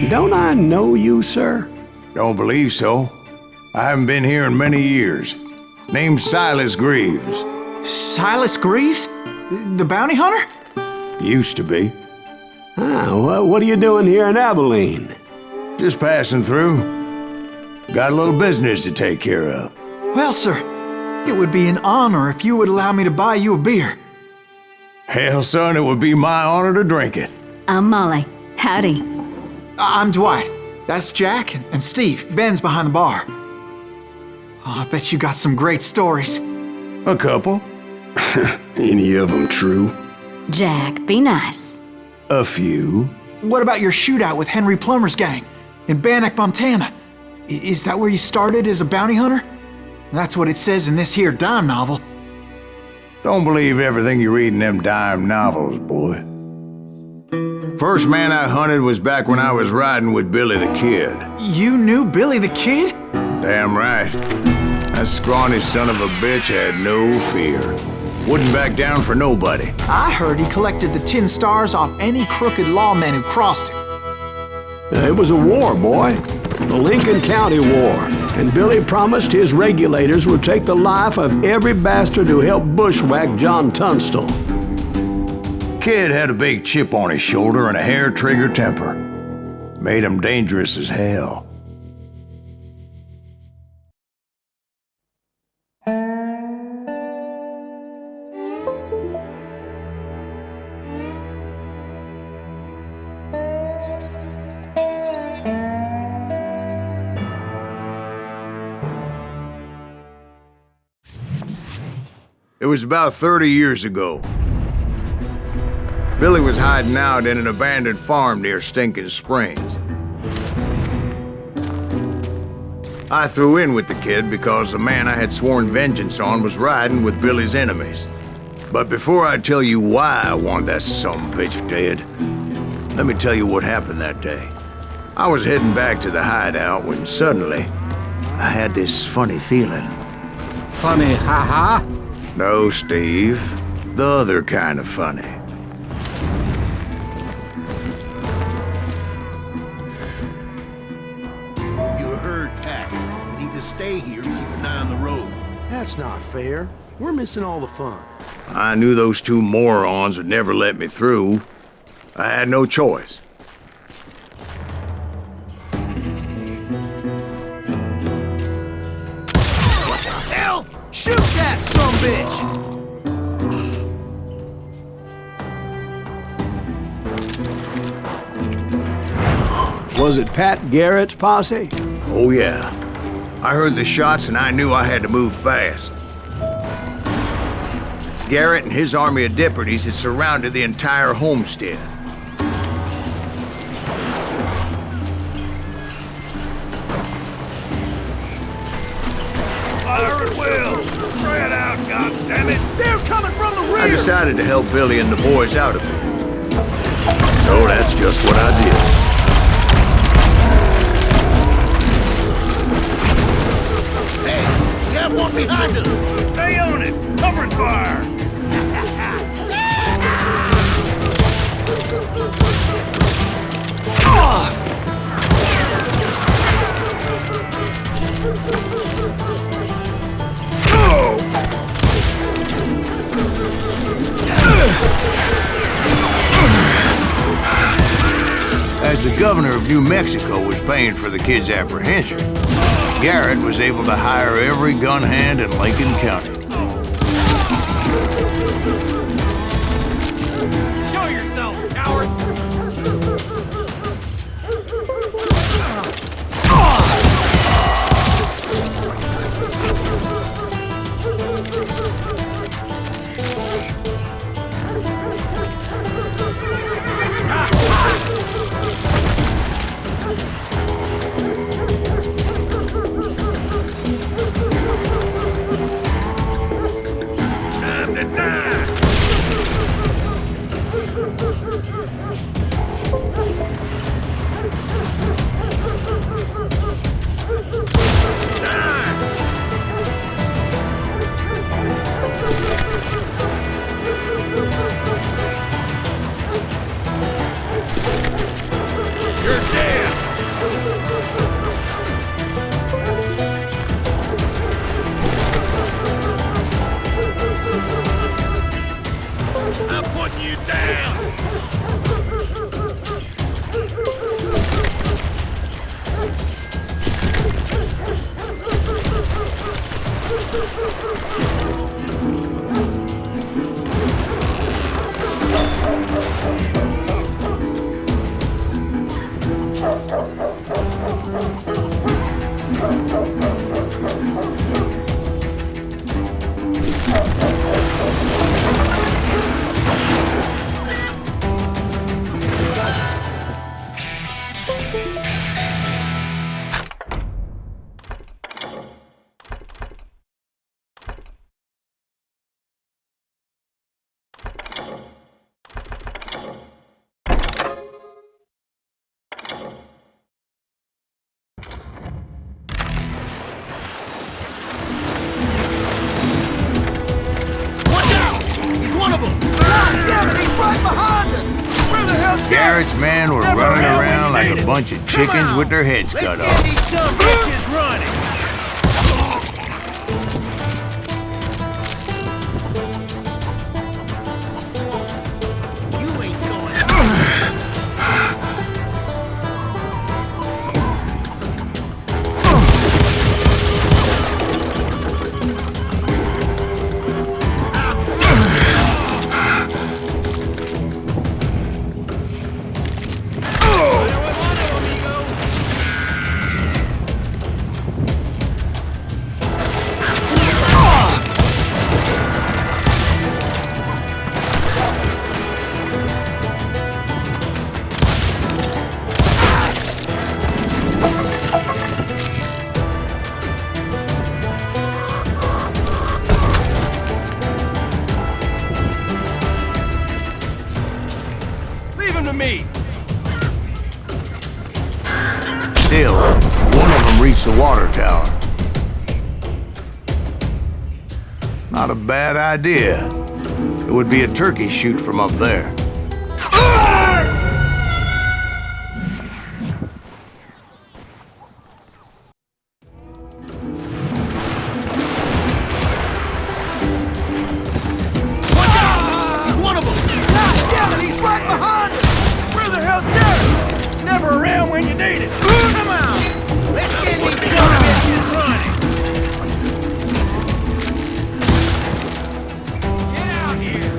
Don't I know you, sir? Don't believe so. I haven't been here in many years. Name's Silas Greaves. Silas Greaves? The bounty hunter? Used to be. What are you doing here in Abilene? Just passing through. Got a little business to take care of. Well, sir, it would be an honor if you would allow me to buy you a beer. Hell, son, it would be my honor to drink it. I'm Molly. Howdy. I'm Dwight. That's Jack and Steve. Ben's behind the bar. Oh, I bet you got some great stories. A couple. Any of them true? Jack, be nice. A few. What about your shootout with Henry Plummer's gang in Bannock, Montana? Is that where you started as a bounty hunter? That's what it says in this here dime novel. Don't believe everything you read in them dime novels, boy. First man I hunted was back when I was riding with Billy the Kid. You knew Billy the Kid? Damn right. That scrawny son of a bitch had no fear. Wouldn't back down for nobody. I heard he collected the 10 stars off any crooked lawmen who crossed him. It was a war, boy. The Lincoln County War. And Billy promised his regulators would take the life of every bastard who helped bushwhack John Tunstall. Kid had a big chip on his shoulder and a hair-trigger temper. Made him dangerous as hell. It was about 30 years ago. Billy was hiding out in an abandoned farm near Stinking Springs. I threw in with the kid because the man I had sworn vengeance on was riding with Billy's enemies. But before I tell you why I want that sumbitch dead, let me tell you what happened that day. I was heading back to the hideout when suddenly I had this funny feeling. Funny, ha-ha? No, Steve. The other kind of funny. You heard, Pack. We need to stay here to keep an eye on the road. That's not fair. We're missing all the fun. I knew those two morons would never let me through. I had no choice. What the hell? Shoot that sumbitch! Was it Pat Garrett's posse? Oh yeah. I heard the shots and I knew I had to move fast. Garrett and his army of deputies had surrounded the entire homestead. Fire at will! Spread out, goddammit! They're coming from the rear! I decided to help Billy and the boys out a bit. So that's just what I did. Hey, you have one behind us! Stay on it! Covering fire! As the governor of New Mexico was paying for the kid's apprehension, Garrett was able to hire every gun hand in Lincoln County. Show yourself, coward! Time to die! You're dead! I'm putting you down! Watch out! He's one of them! Damn it, he's right behind us! Where the hell's Garrett's men were Never running around around when you like need a it. bunch of chickens with their heads cut Let's off. send these some bitches running! You ain't going Leave him to me! Still, one of them reached the water tower. Not a bad idea. It would be a turkey shoot from up there. Watch out! He's one of them! Damn it, he's right behind us! Where the hell's Garrett? Never around when you need it! Come on! Let's send these some bitches running! Get out here!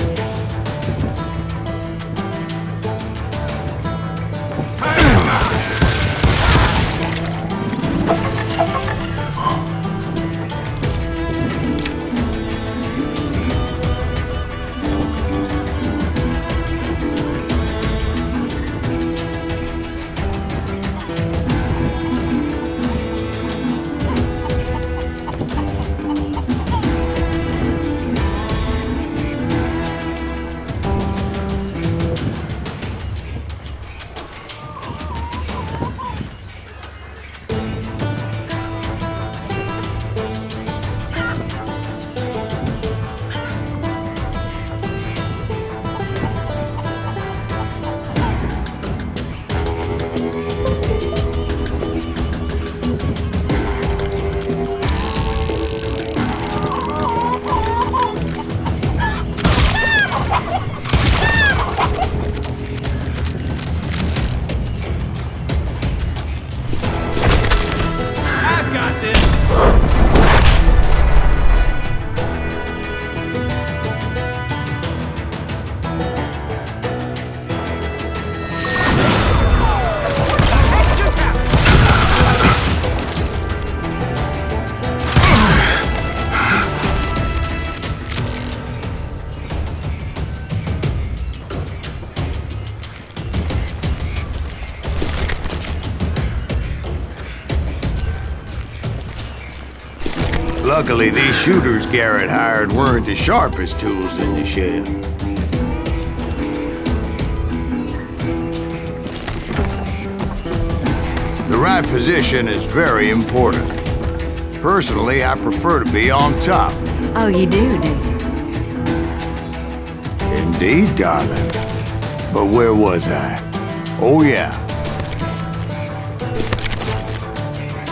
Luckily, these shooters Garrett hired weren't as sharp as tools in the shed. The right position is very important. Personally, I prefer to be on top. Oh, you do, do you? Indeed, darling. But where was I? Oh, yeah.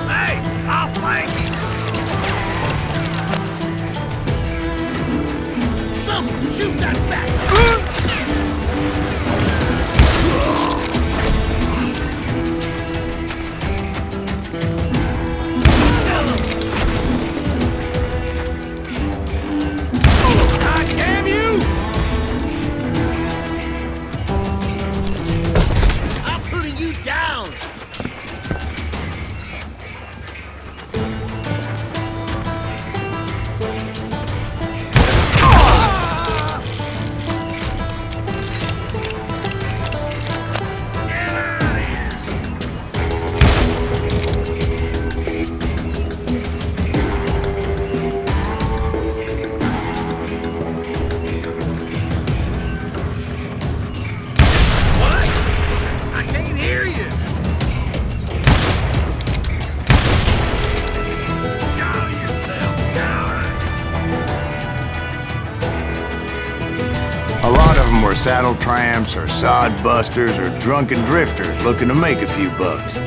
Hey, I'll flank you! Someone shoot that bastard! God damn you! I'm putting you down! What? I can't hear you! Show yourself, coward! A lot of them were saddle tramps or sod busters or drunken drifters looking to make a few bucks.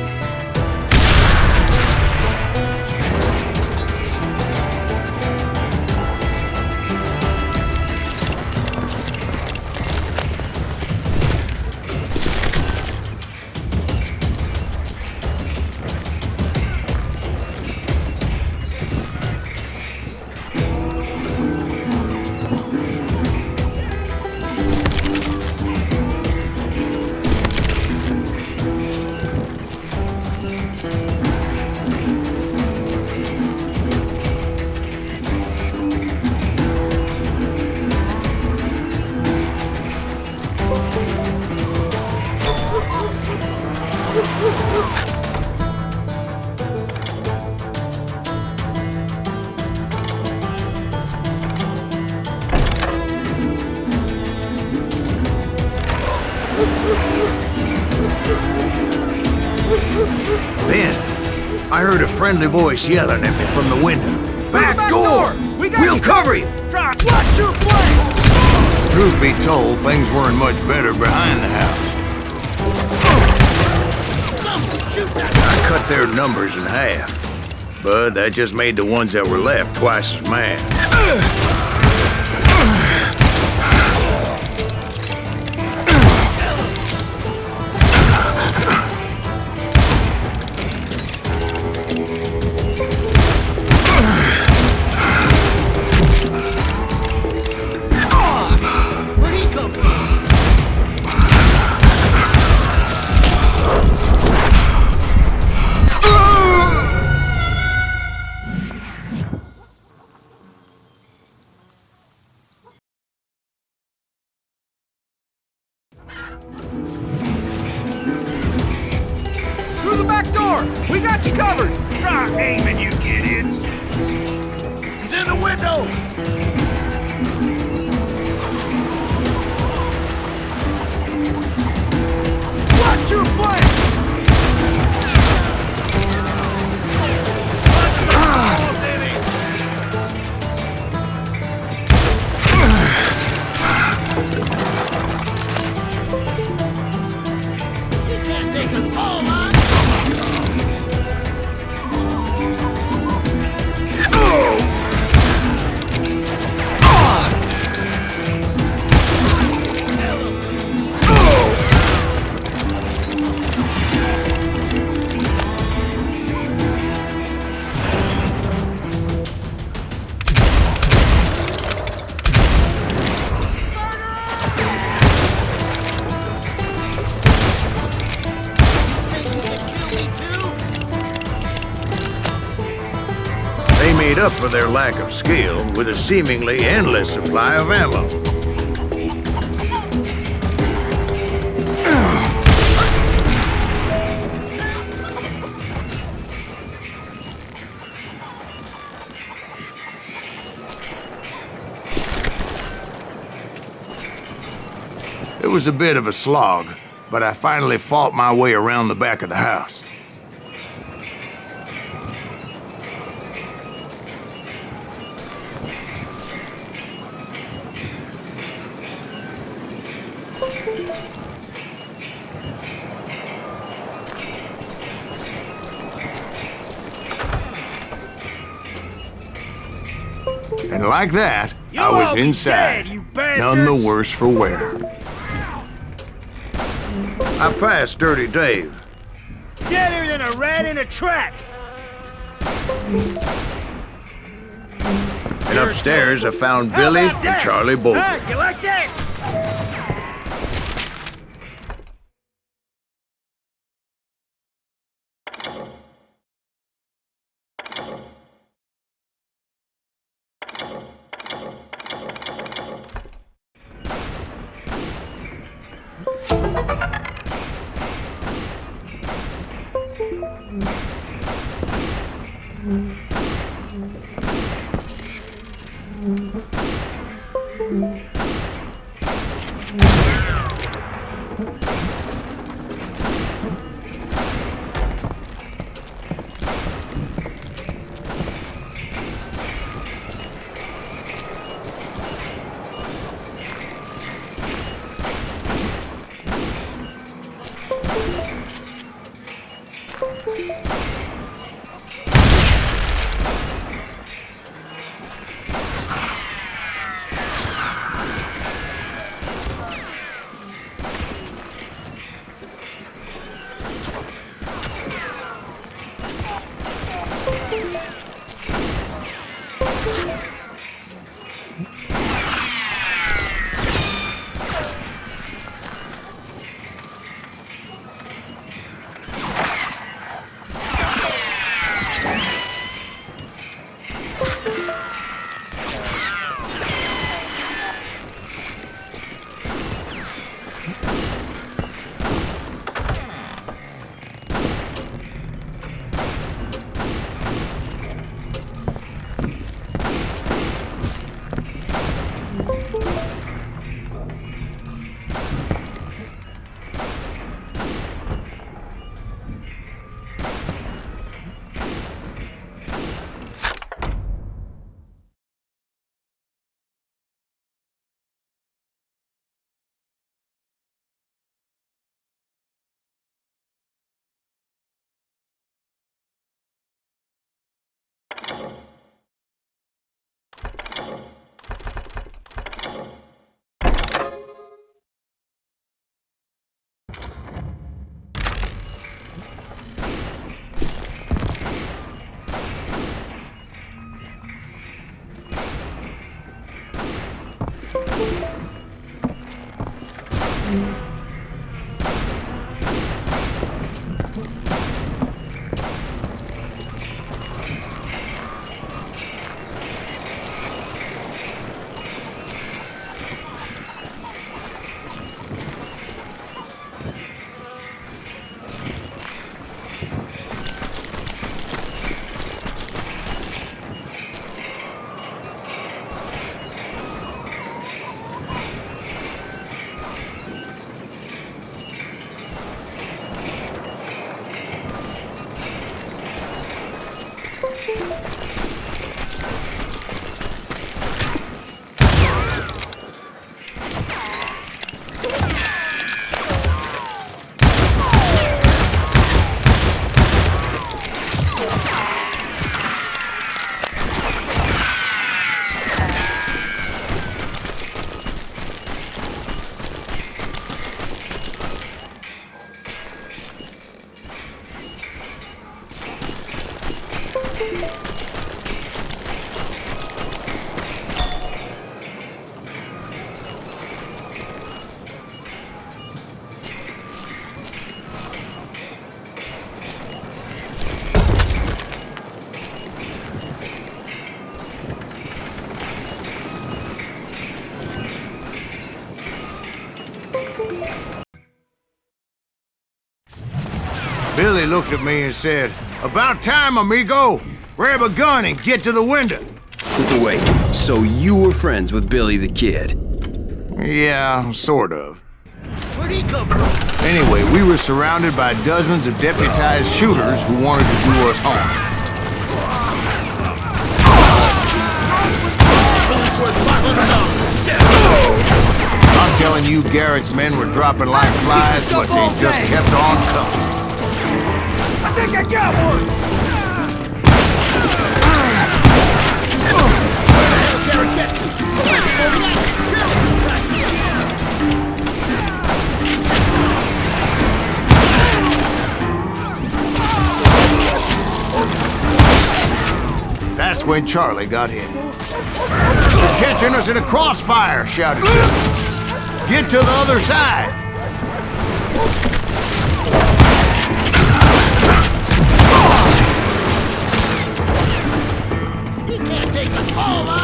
Then, I heard a friendly voice yelling at me from the window. Back door! We'll cover you! Watch your flank! Truth be told, things weren't much better behind the house. Someone shoot that! I cut their numbers in half. But that just made the ones that were left twice as mad. Where'd he come from? Through the back door! We got you covered! Try aiming, you idiots! He's in the window! Watch your flank! Put some balls in him! He can't take us all on! They made up for their lack of skill with a seemingly endless supply of ammo. was a bit of a slog, but I finally fought my way around the back of the house. And like that, You I was all be inside, dead, you none the bastards! worse for wear. I passed Dirty Dave. Deader than a rat in a trap! And upstairs, I found Billy How about and that? Charlie Bolton. Huh, you like that? Billy looked at me and said, "About time, amigo! Grab a gun and get to the window!" Wait, so you were friends with Billy the Kid? Yeah, sort of. Where'd he come from? Anyway, we were surrounded by dozens of deputized shooters who wanted to do us harm. I'm telling you, Garrett's men were dropping like flies, but they just kept on coming. I think I got one! That's when Charlie got hit. "They're catching us in a crossfire," shouted Bill. "Get to the other side!" He can't take us all on!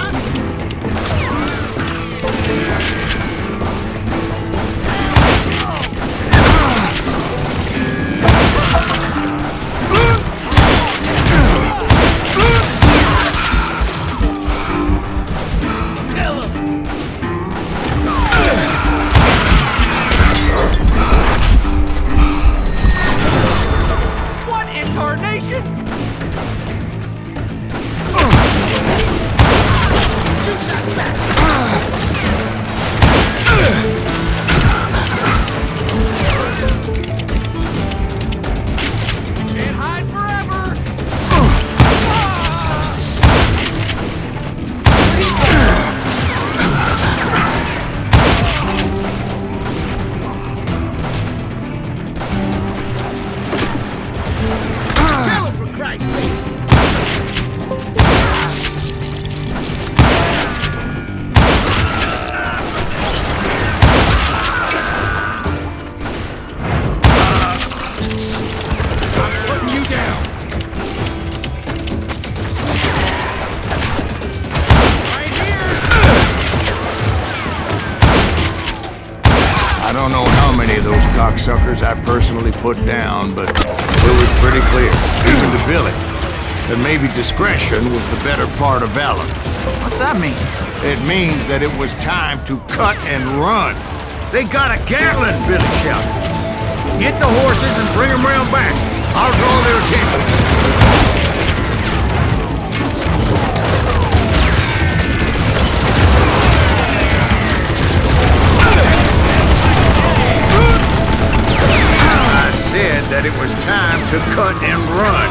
I don't know how many of those cocksuckers I personally put down, but it was pretty clear, even to Billy, that maybe discretion was the better part of valor. What's that mean? It means that it was time to cut and run. "They got a Gatling," Billy shouted. "Get the horses and bring them round back. I'll draw their attention." I said that it was time to cut and run.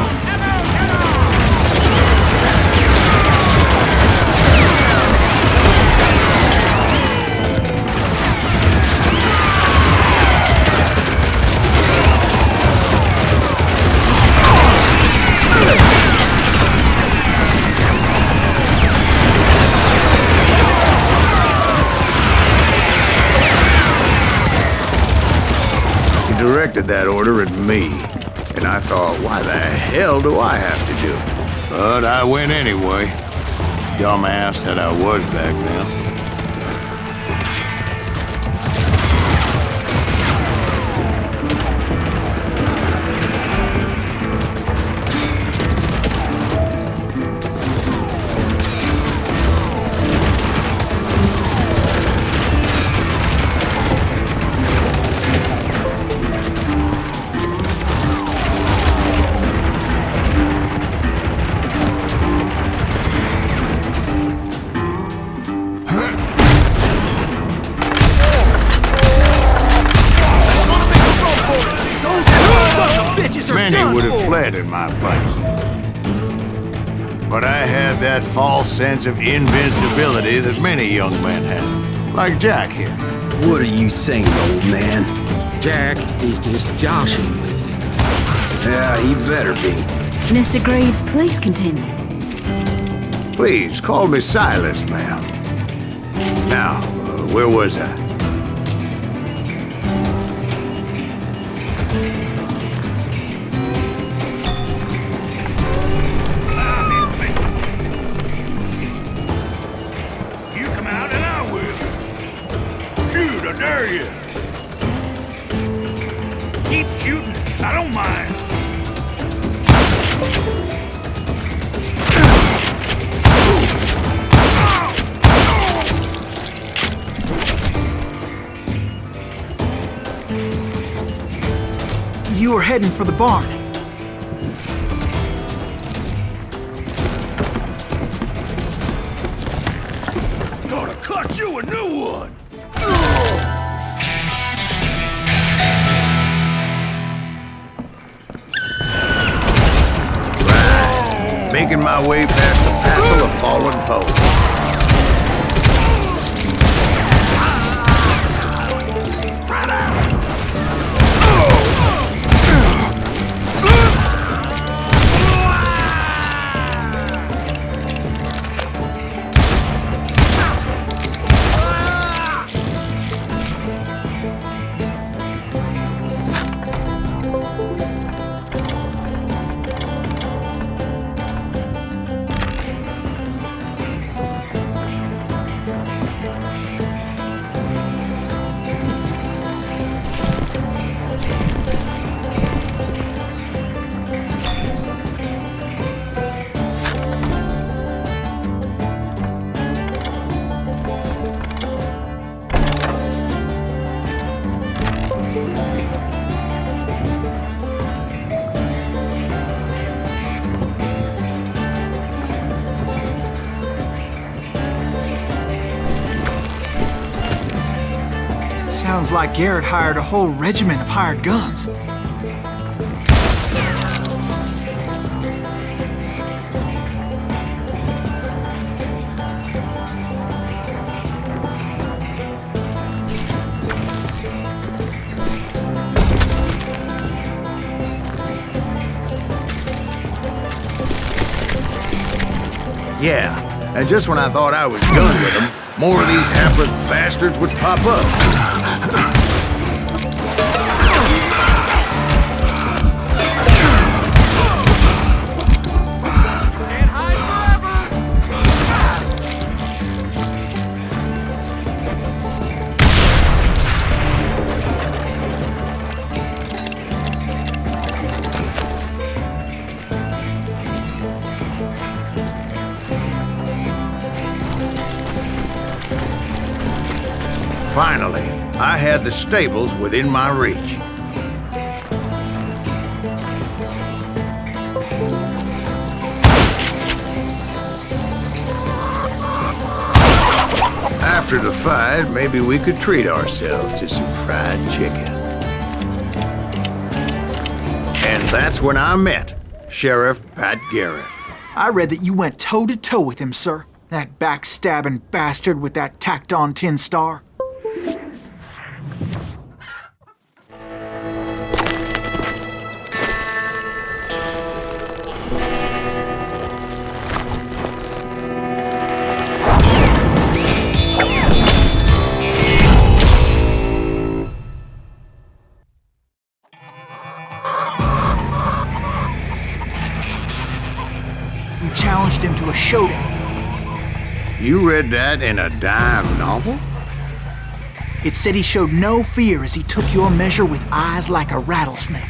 Directed that order at me, and I thought, why the hell do I have to do it? But I went anyway. Dumbass that I was back then. Many would have fled in my place. But I had that false sense of invincibility that many young men have, like Jack here. What are you saying, old man? Jack is just joshing with you. Yeah, he better be. Mr. Graves, please continue. Please, call me Silas, ma'am. Now, where was I? You come out and I will. Shoot, I dare you. Keep shooting. I don't mind. you were heading for the barn. Gotta cut you a new one! Making my way past a passel of fallen foes. Sounds like Garrett hired a whole regiment of hired guns. Yeah, and just when I thought I was done with them, more of these hapless bastards would pop up. Finally, I had the stables within my reach. After the fight, maybe we could treat ourselves to some fried chicken. And that's when I met Sheriff Pat Garrett. I read that you went toe-to-toe with him, sir. That backstabbing bastard with that tacked-on tin star. You challenged him to a showdown. You read that in a dime novel? It said he showed no fear as he took your measure with eyes like a rattlesnake.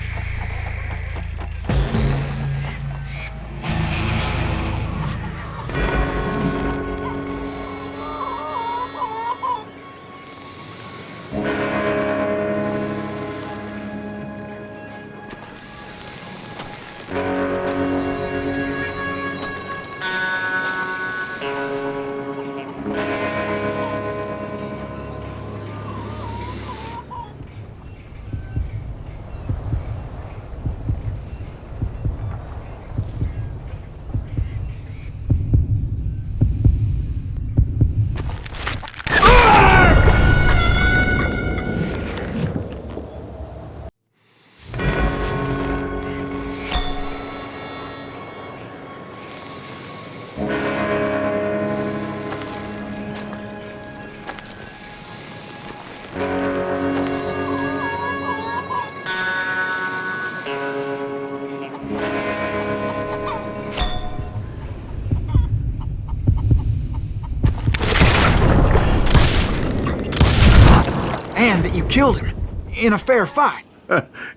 And that you killed him in a fair fight.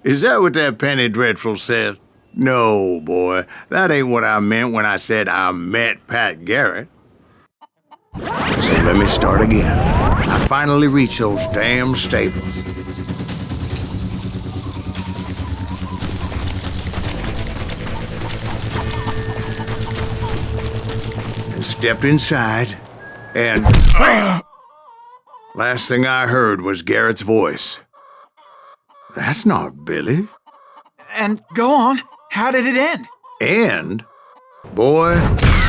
Is that what that penny dreadful said? No, boy. That ain't what I meant when I said I met Pat Garrett. So let me start again. I finally reached those damn stables. stepped inside, and last thing I heard was Garrett's voice. That's not Billy. And go on, how did it end? And, boy,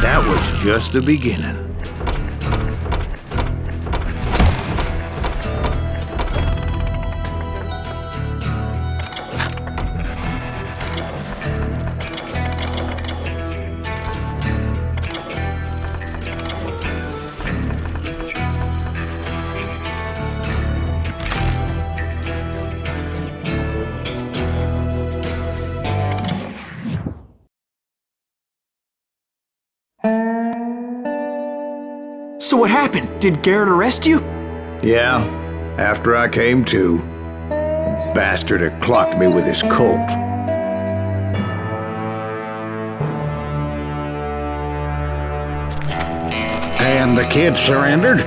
that was just the beginning. So what happened? Did Garrett arrest you? Yeah, after I came to, the bastard had clocked me with his Colt. And the kid surrendered?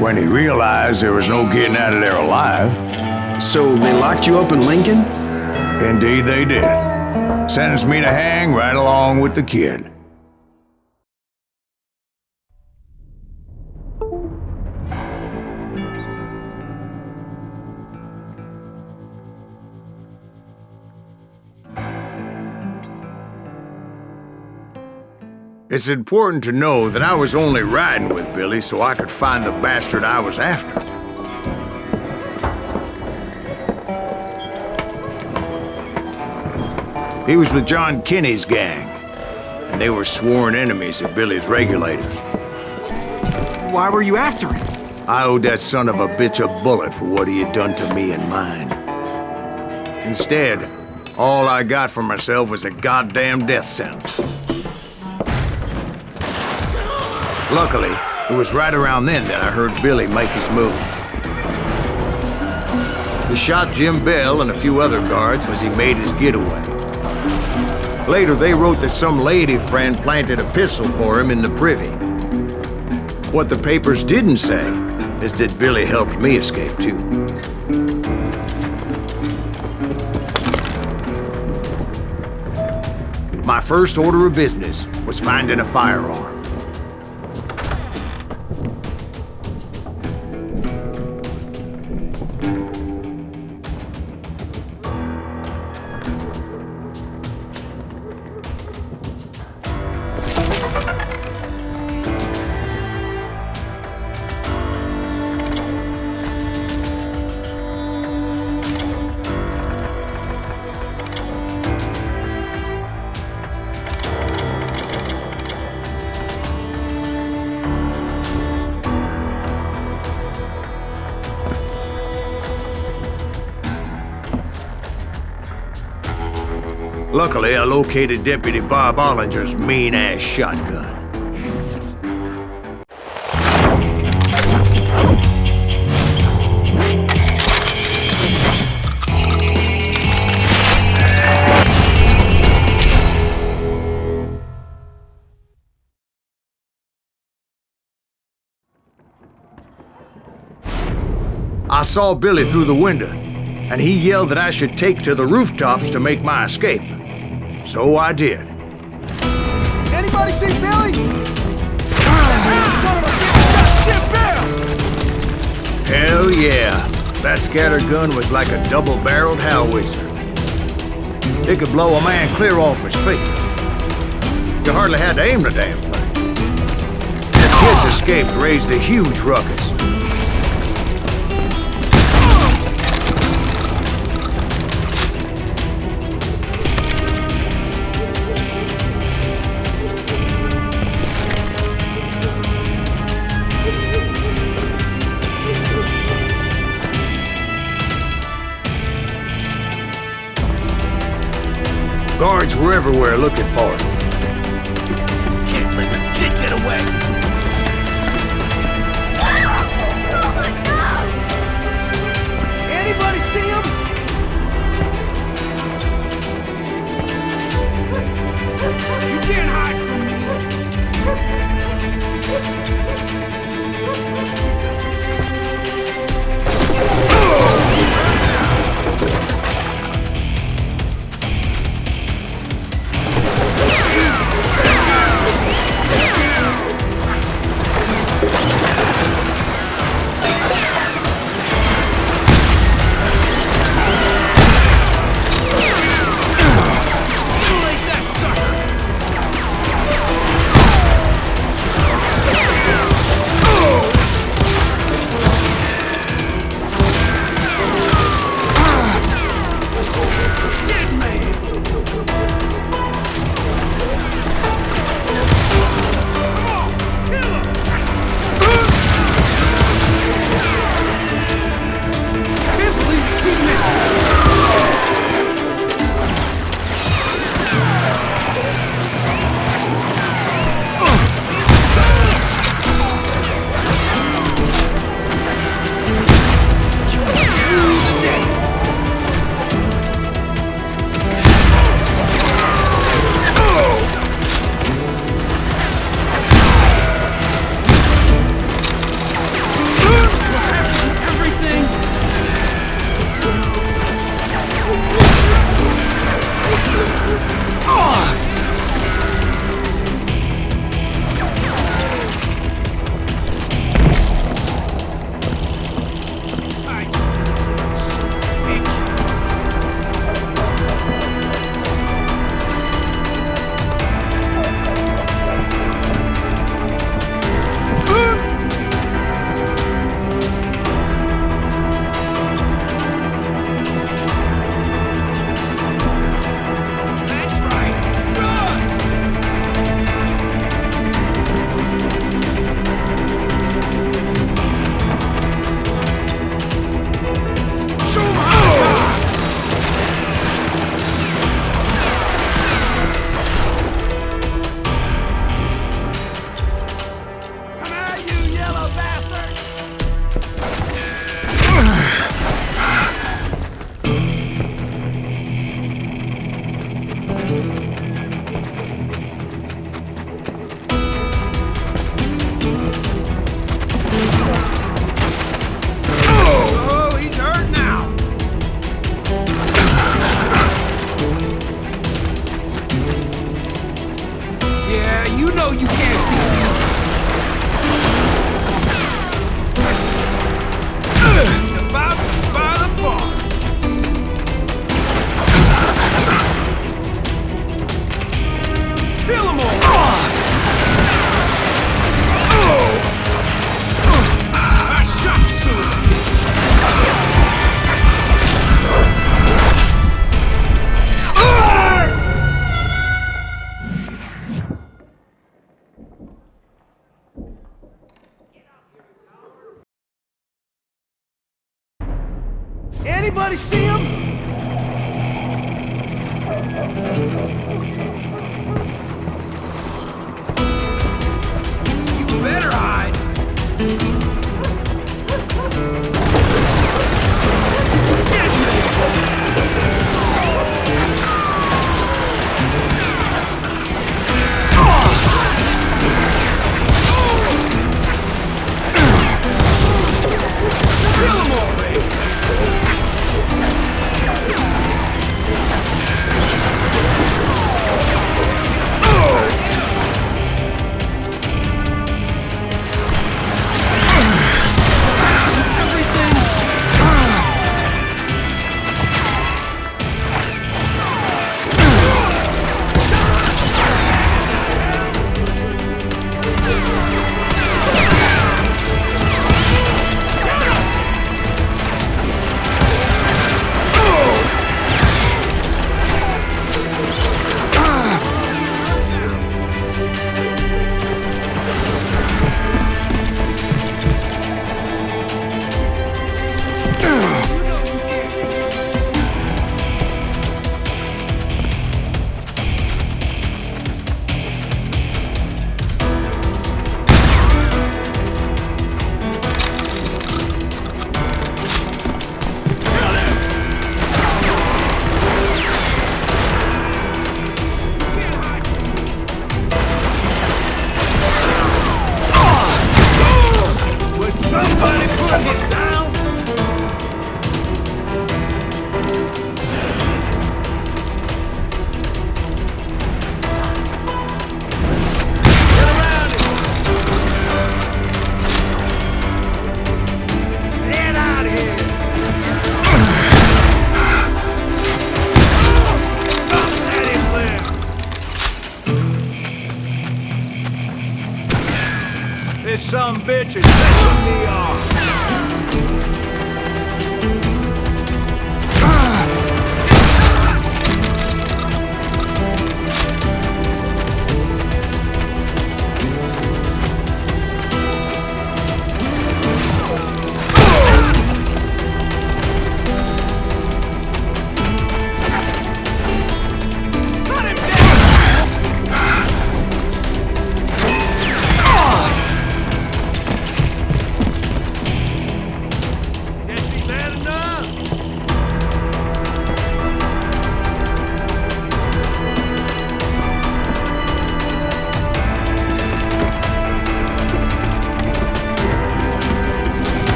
When he realized there was no getting out of there alive. So they locked you up in Lincoln? Indeed they did. Sentenced me to hang right along with the kid. It's important to know that I was only riding with Billy so I could find the bastard I was after. He was with John Kinney's gang, and they were sworn enemies of Billy's regulators. Why were you after him? I owed that son of a bitch a bullet for what he had done to me and mine. Instead, all I got for myself was a goddamn death sentence. Luckily, it was right around then that I heard Billy make his move. He shot Jim Bell and a few other guards as he made his getaway. Later, they wrote that some lady friend planted a pistol for him in the privy. What the papers didn't say is that Billy helped me escape, too. My first order of business was finding a firearm. Luckily, I located Deputy Bob Ollinger's mean-ass shotgun. I saw Billy through the window, and he yelled that I should take to the rooftops to make my escape. So I did. Anybody see Billy? Son of a bitch shot Jim Bell! Hell yeah. That scattergun was like a double-barreled howitzer. It could blow a man clear off his feet. You hardly had to aim the damn thing. The kid's escape raised a huge ruckus. Guards were everywhere looking for him. Can't let the kid get away! Anybody see him? You can't hide from me! Anybody see him? You better hide. Kill them all, baby! This some bitch is pissing me off.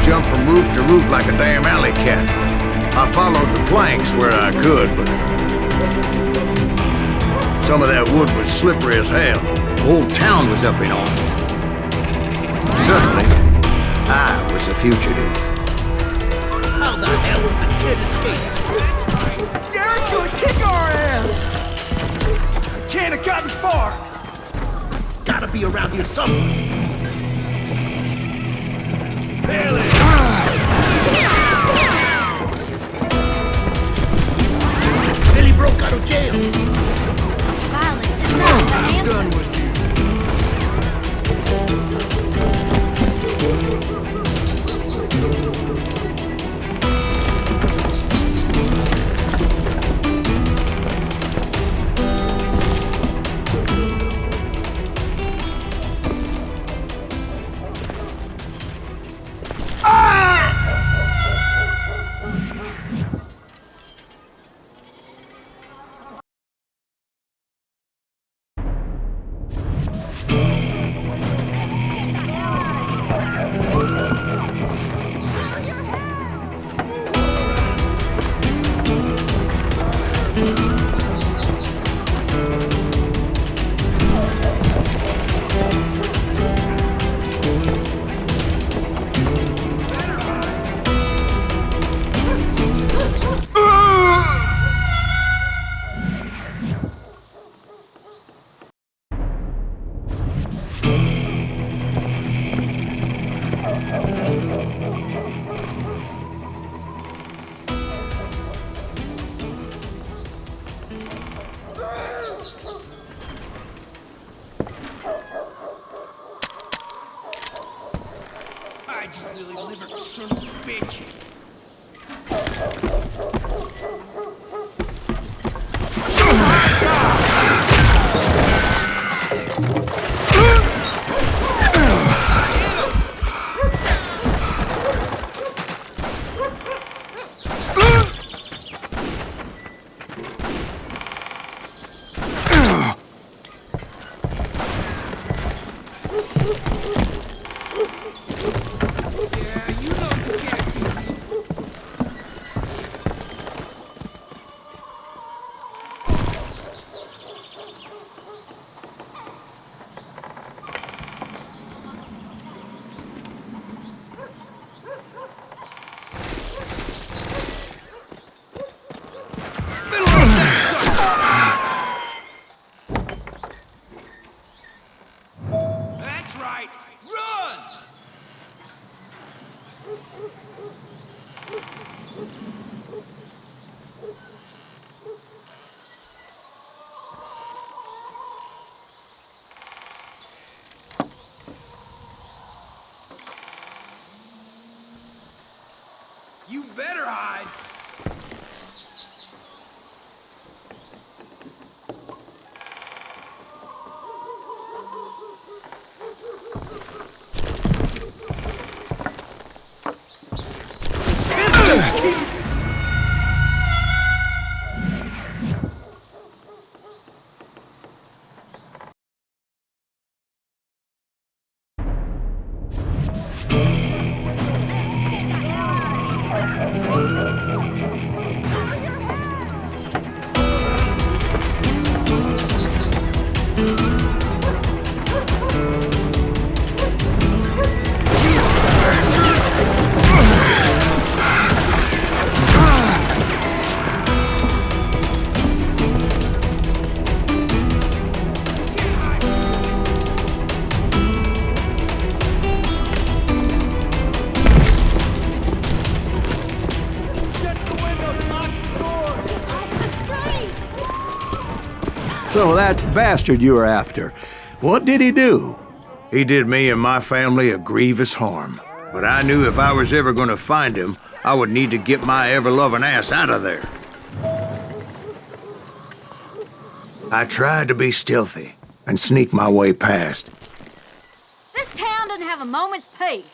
Jump from roof to roof like a damn alley cat. I followed the planks where I could, but some of that wood was slippery as hell. The whole town was up in arms. Suddenly, I was a fugitive. How the hell did the kid escape? Garrett's gonna kick our ass! Can't have gotten far! Gotta be around here somewhere. Billy broke out of jail. Violence is not the I'm answer. done with you. Billy-livered son of a bitch. That's right! Run! You better hide! So that bastard you were after, what did he do? He did me and my family a grievous harm. But I knew if I was ever gonna find him, I would need to get my ever-loving ass out of there. I tried to be stealthy and sneak my way past. This town doesn't have a moment's peace.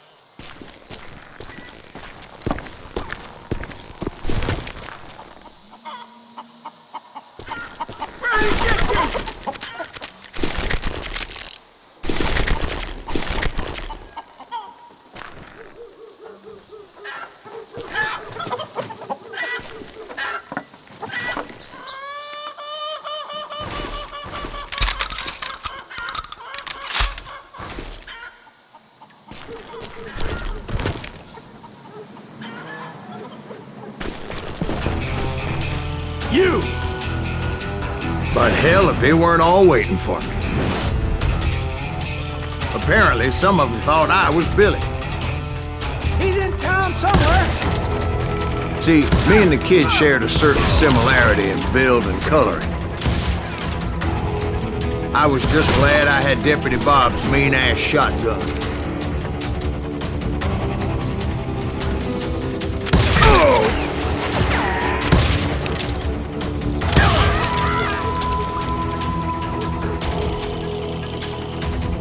You! But hell, if they weren't all waiting for me. Apparently, some of them thought I was Billy. He's in town somewhere. See, me and the kid shared a certain similarity in build and coloring. I was just glad I had Deputy Bob's mean-ass shotgun.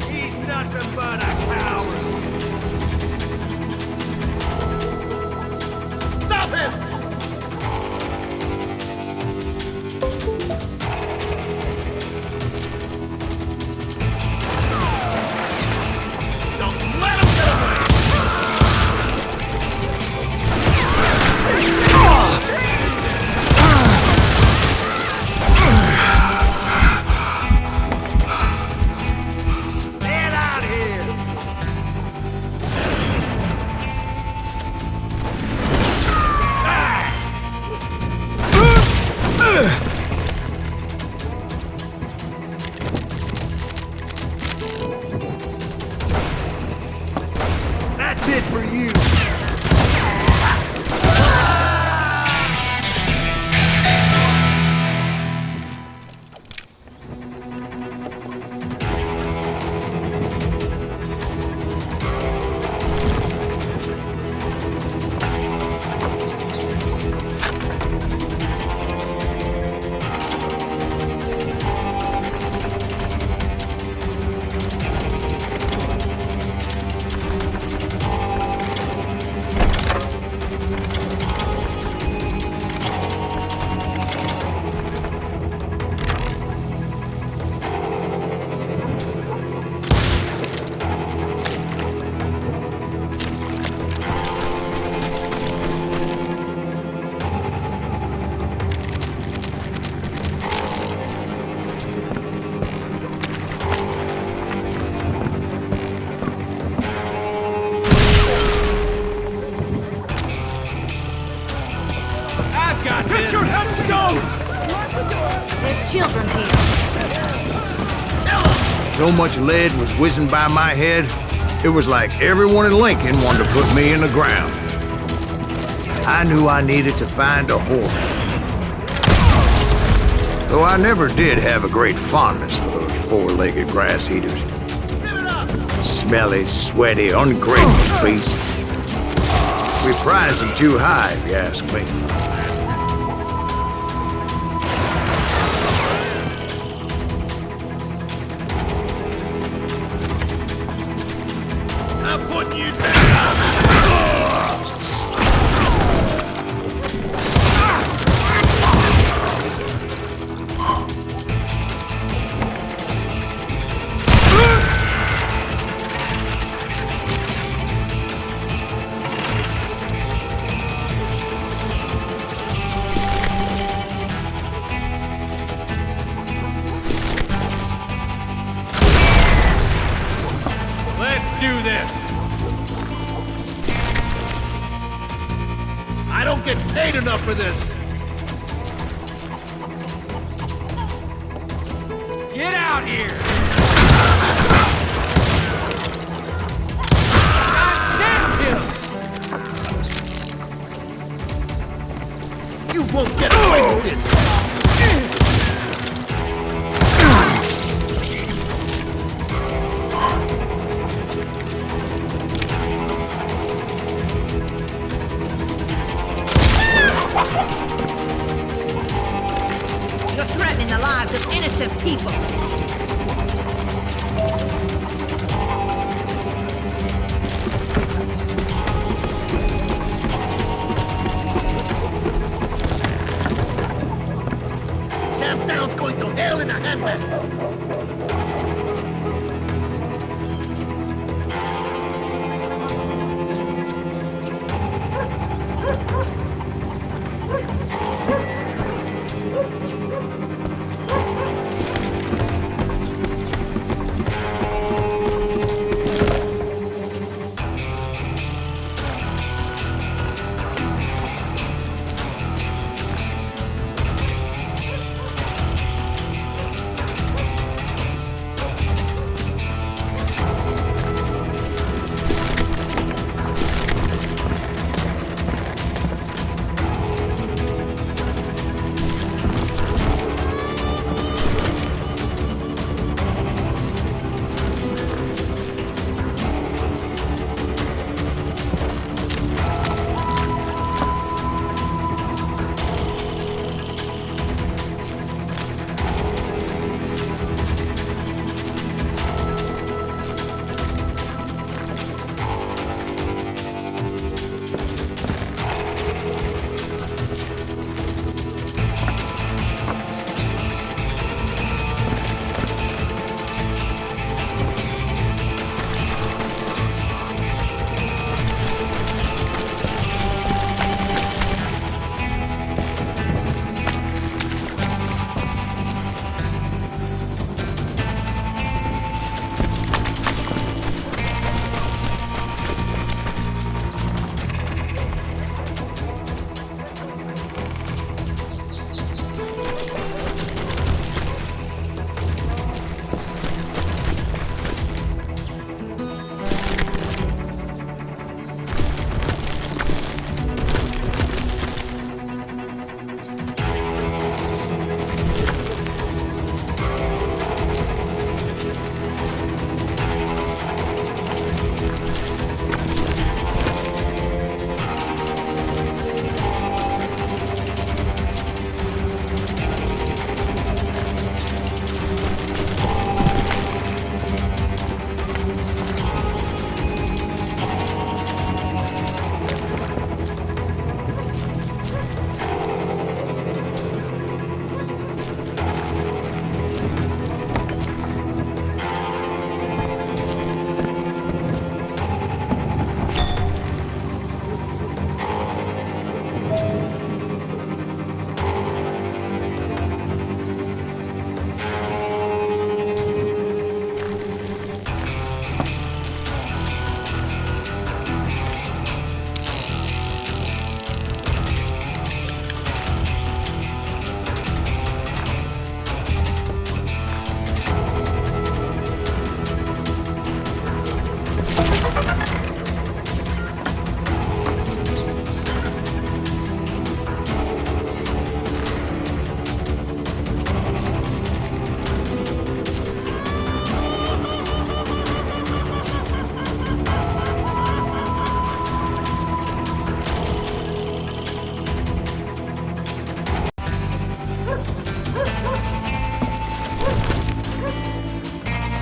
He's nothing but a coward! Stop him! Don't let him get away! Get out of here! That's it for you! There's children here. So much lead was whizzing by my head, it was like everyone in Lincoln wanted to put me in the ground. I knew I needed to find a horse. Though I never did have a great fondness for those four-legged grass eaters. Smelly, sweaty, ungrateful beasts. We prize them too high, if you ask me. I'm putting you down! Let's do this! I don't get paid enough for this! Get out here! God damn him! You won't get away with this! You're threatening the lives of innocent people.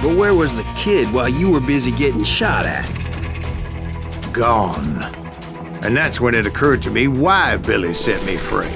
But where was the kid while you were busy getting shot at? Gone. And that's when it occurred to me why Billy set me free.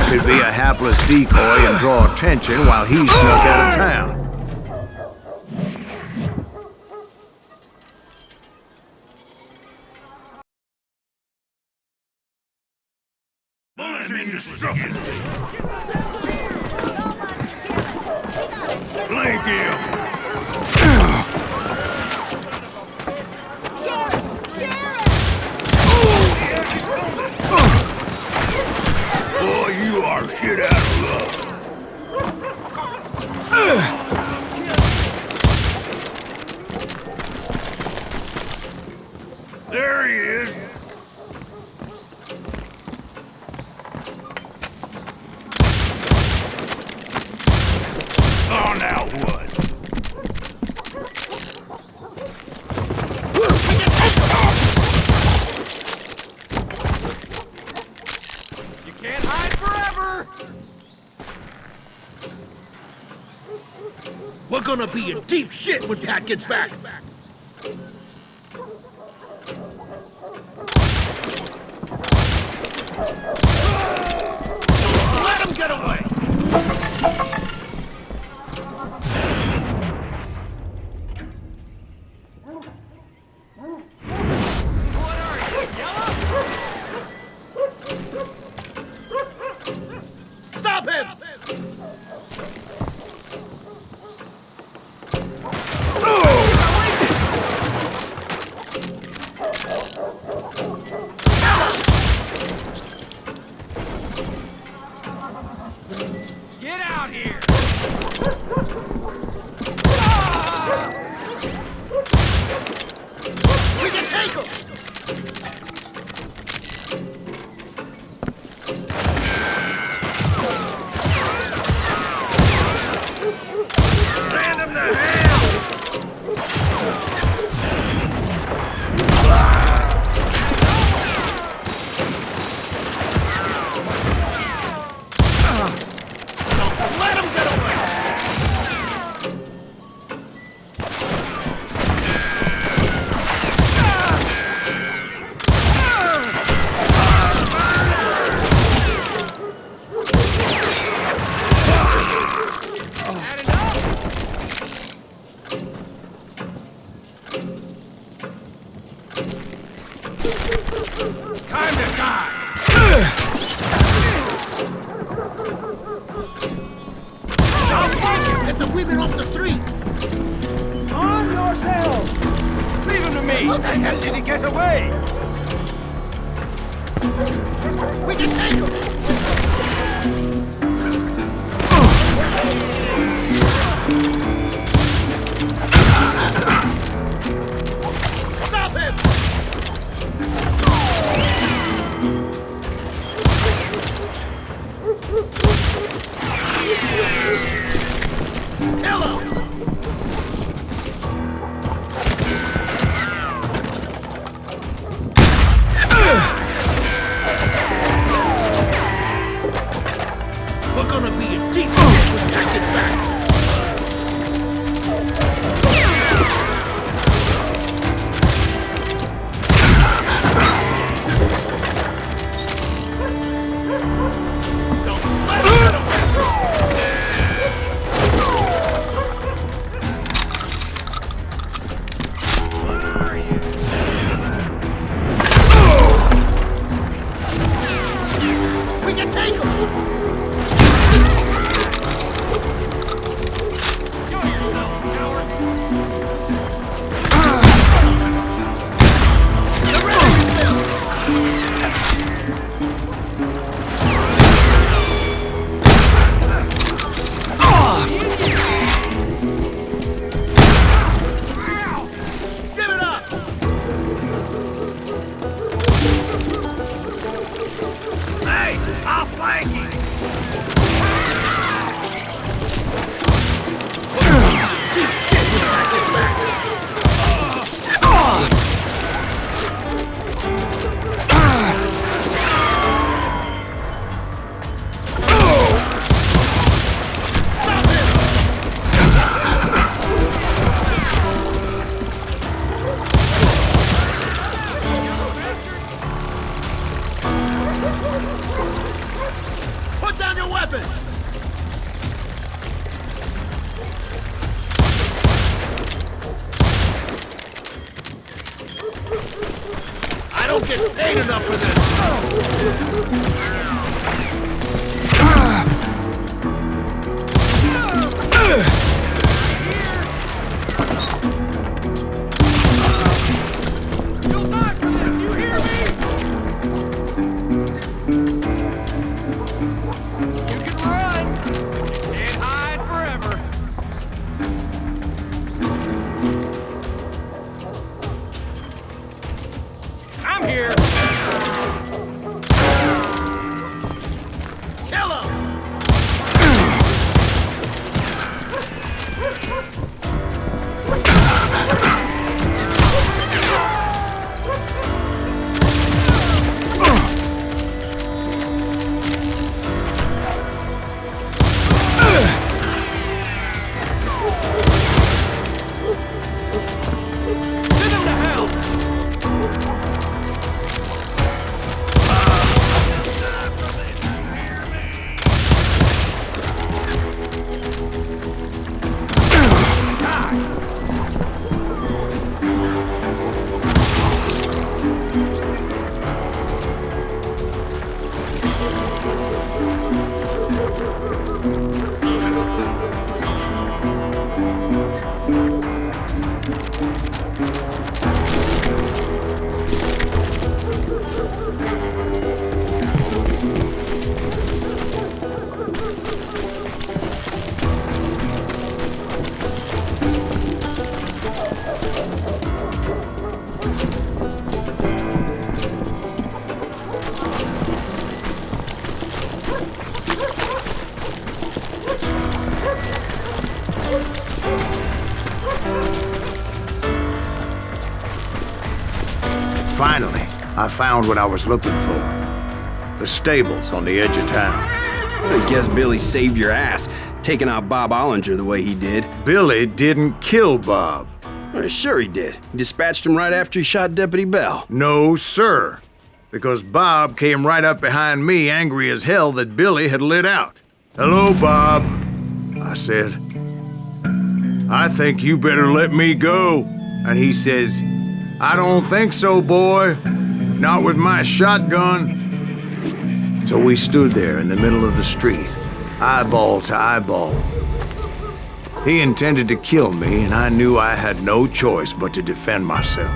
Could be a hapless decoy and draw attention while he snuck out of town. I'm indestructible. Flank him. Boy, you are shit out of luck. There he is. Oh, now what? You can't hide forever! We're gonna be in deep shit when Pat gets back. Let him get away! What are you, yellow? Stop him! Get out here! We can take him! Send him to hell! Let him get away! Time to die! Get the women off the street! On yourselves! Leave him to me! How the hell did he get away? We can take him! Stop him! Kill him! Ain't enough of this. You'll die for this, you hear me? You can run. You can't hide forever. I'm here. Kill him. Send him to hell. Finally, I found what I was looking for. The stables on the edge of town. I guess Billy saved your ass, taking out Bob Ollinger the way he did. Billy didn't kill Bob. Well, sure he did. He dispatched him right after he shot Deputy Bell. No, sir. Because Bob came right up behind me, angry as hell that Billy had lit out. "Hello, Bob," I said. "I think you better let me go." And he says, "I don't think so, boy. Not with my shotgun." So we stood there in the middle of the street, eyeball to eyeball. He intended to kill me, and I knew I had no choice but to defend myself.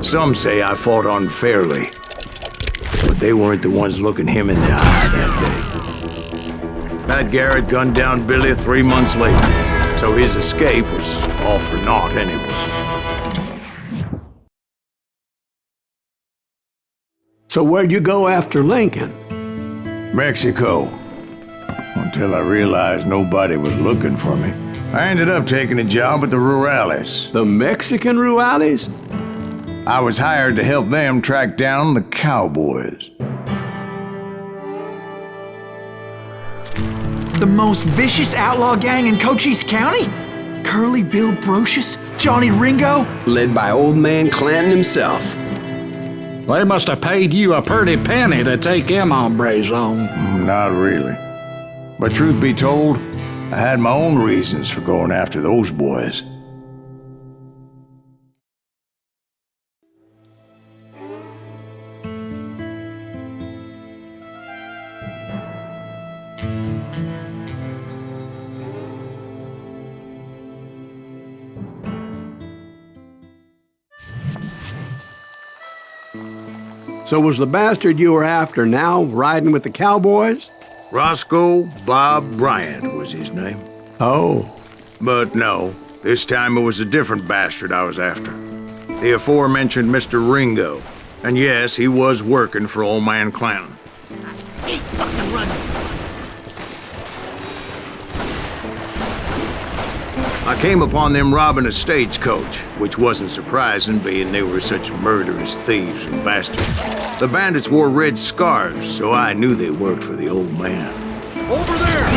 Some say I fought unfairly, but they weren't the ones looking him in the eye that day. Pat Garrett gunned down Billy 3 months later, so his escape was all for naught anyway. So where'd you go after Lincoln? Mexico. until I realized nobody was looking for me. I ended up taking a job at the Rurales. The Mexican Rurales? I was hired to help them track down the cowboys. The most vicious outlaw gang in Cochise County? Curly Bill Brocious? Johnny Ringo? Led by old man Clanton himself. They must have paid you a pretty penny to take them hombres on. Not really. But truth be told, I had my own reasons for going after those boys. So was the bastard you were after now riding with the cowboys? Roscoe Bob Bryant was his name. Oh. But no, this time it was a different bastard I was after. The aforementioned Mr. Ringo. And yes, he was working for old man Clanton. Keep fucking running. I came upon them robbing a stagecoach, which wasn't surprising, being they were such murderous thieves and bastards. The bandits wore red scarves, so I knew they worked for the old man. Over there!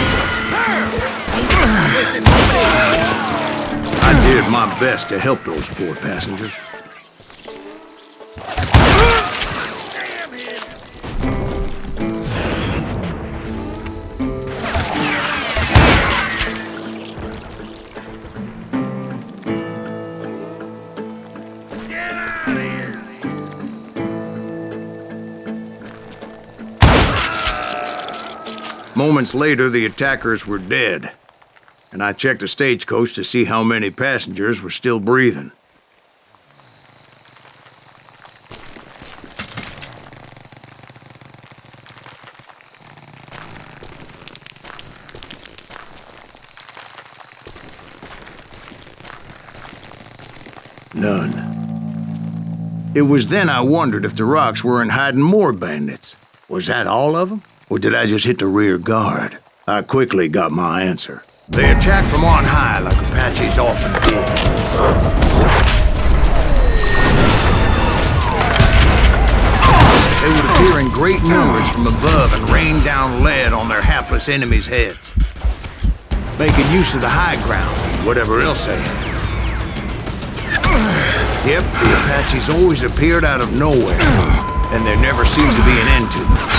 I did my best to help those poor passengers. Moments later, the attackers were dead, and I checked the stagecoach to see how many passengers were still breathing. None. It was then I wondered if the rocks weren't hiding more bandits. Was that all of them? Or did I just hit the rear guard? I quickly got my answer. They attacked from on high like Apaches often did. They would appear in great numbers from above and rain down lead on their hapless enemies' heads, making use of the high ground and whatever else they had. Yep, the Apaches always appeared out of nowhere, and there never seemed to be an end to them.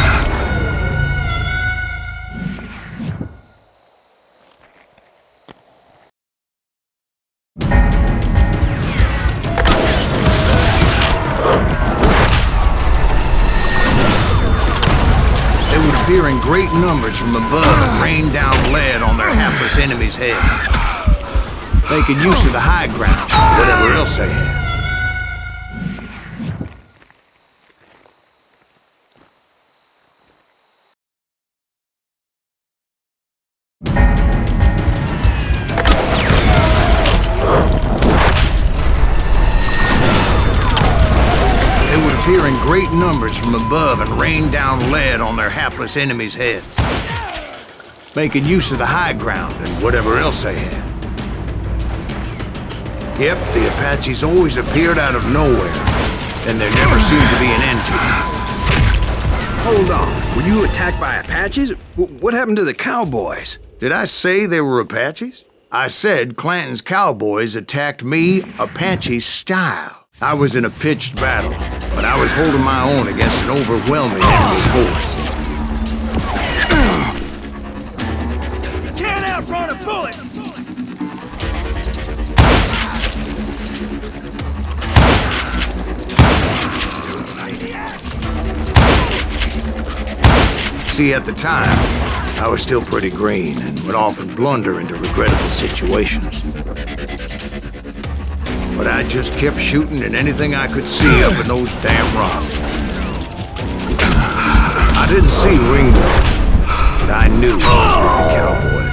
Appear in great numbers from above and rain down lead on their hapless enemies' heads, making use of the high ground, whatever else they had. Appear in great numbers from above and rain down lead on their hapless enemies' heads, making use of the high ground and whatever else they had. Yep, the Apaches always appeared out of nowhere, and there never seemed to be an end to them. Hold on. Were you attacked by Apaches? What happened to the cowboys? Did I say they were Apaches? I said Clanton's cowboys attacked me Apache style. I was in a pitched battle, but I was holding my own against an overwhelming enemy force. You can't outrun a bullet! See, at the time, I was still pretty green and would often blunder into regrettable situations. But I just kept shooting at anything I could see up in those damn rocks. I didn't see Ringo, but I knew he was with the cowboys.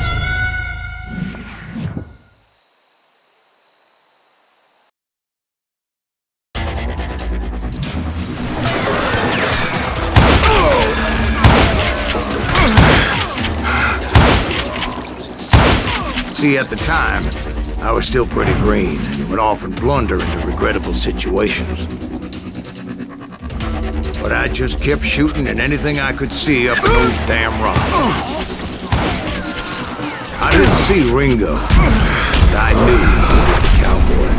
See, at the time, I was still pretty green and would often blunder into regrettable situations. But I just kept shooting at anything I could see up those damn rocks. I didn't see Ringo, but I knew he was with the cowboy.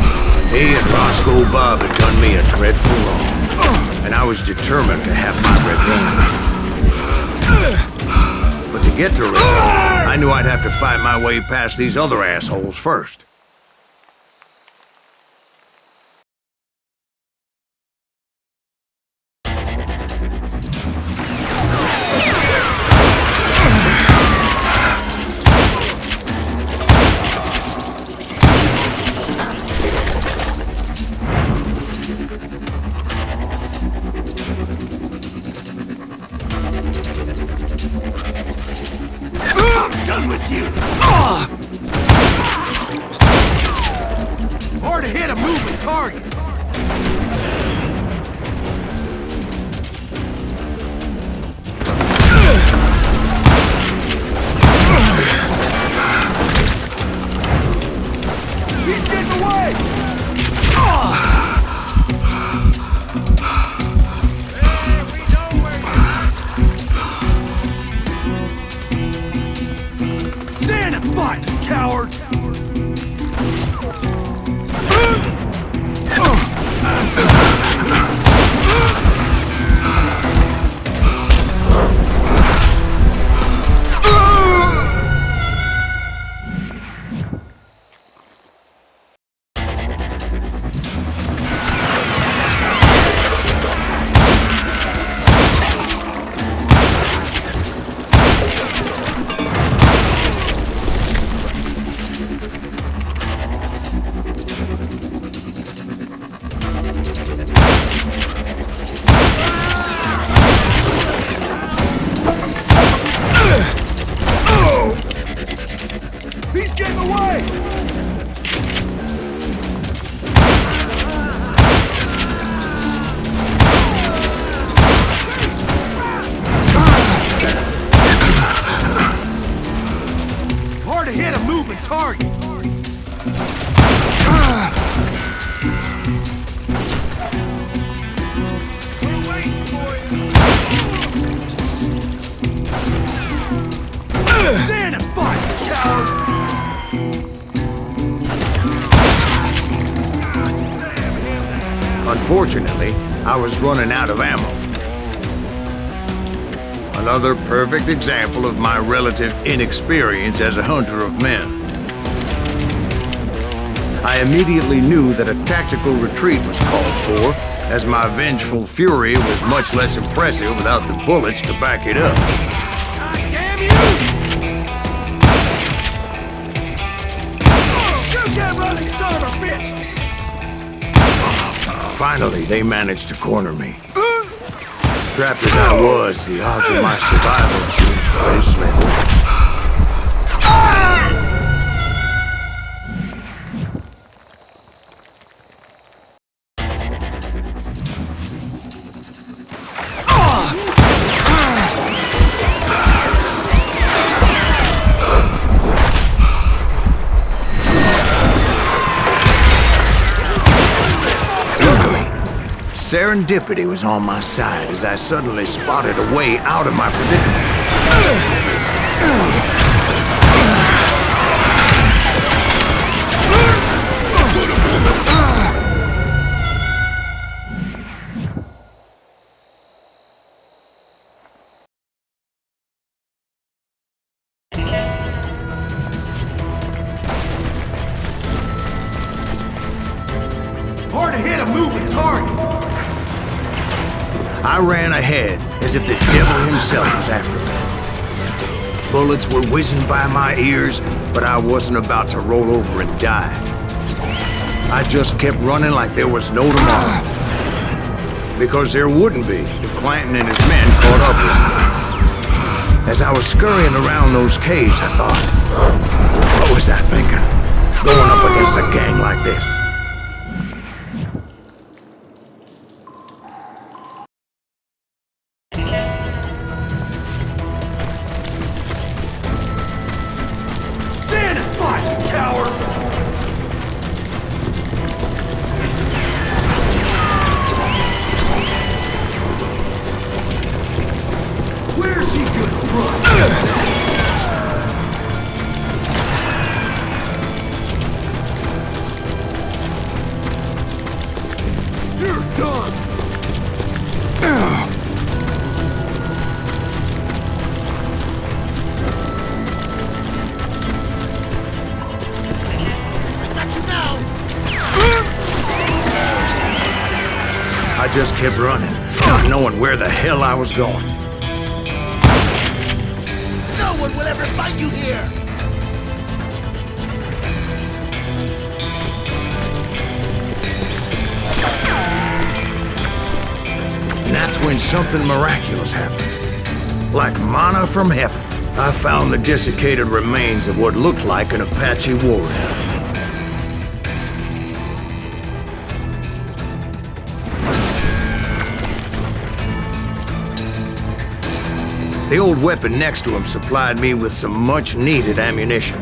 He and Roscoe Bob had done me a dreadful wrong, and I was determined to have my revenge. But to get to Ringo, I knew I'd have to fight my way past these other assholes first. Done with you! Hard to hit a moving target! He's getting away! Stand and fight, you coward! He's getting away! Hard to hit a moving target. We're waiting for you. Stand and fight, coward! Unfortunately, I was running out of ammo. Another perfect example of my relative inexperience as a hunter of men. I immediately knew that a tactical retreat was called for, as my vengeful fury was much less impressive without the bullets to back it up. God damn you! Shoot that running son of a bitch! Finally, they managed to corner me. Trapped as I was, the odds of my survival seemed pretty slim. Serendipity was on my side as I suddenly spotted a way out of my predicament. Hard to hit a moving target. I ran ahead as if the devil himself was after me. Bullets were whizzing by my ears, but I wasn't about to roll over and die. I just kept running like there was no tomorrow. Because there wouldn't be if Clanton and his men caught up with me. As I was scurrying around those caves, I thought, what was I thinking? Going up against a gang like this? Stand and fight, I just kept running, not knowing where the hell I was going. No one will ever find you here! And that's when something miraculous happened. Like manna from heaven, I found the desiccated remains of what looked like an Apache warrior. The old weapon next to him supplied me with some much-needed ammunition.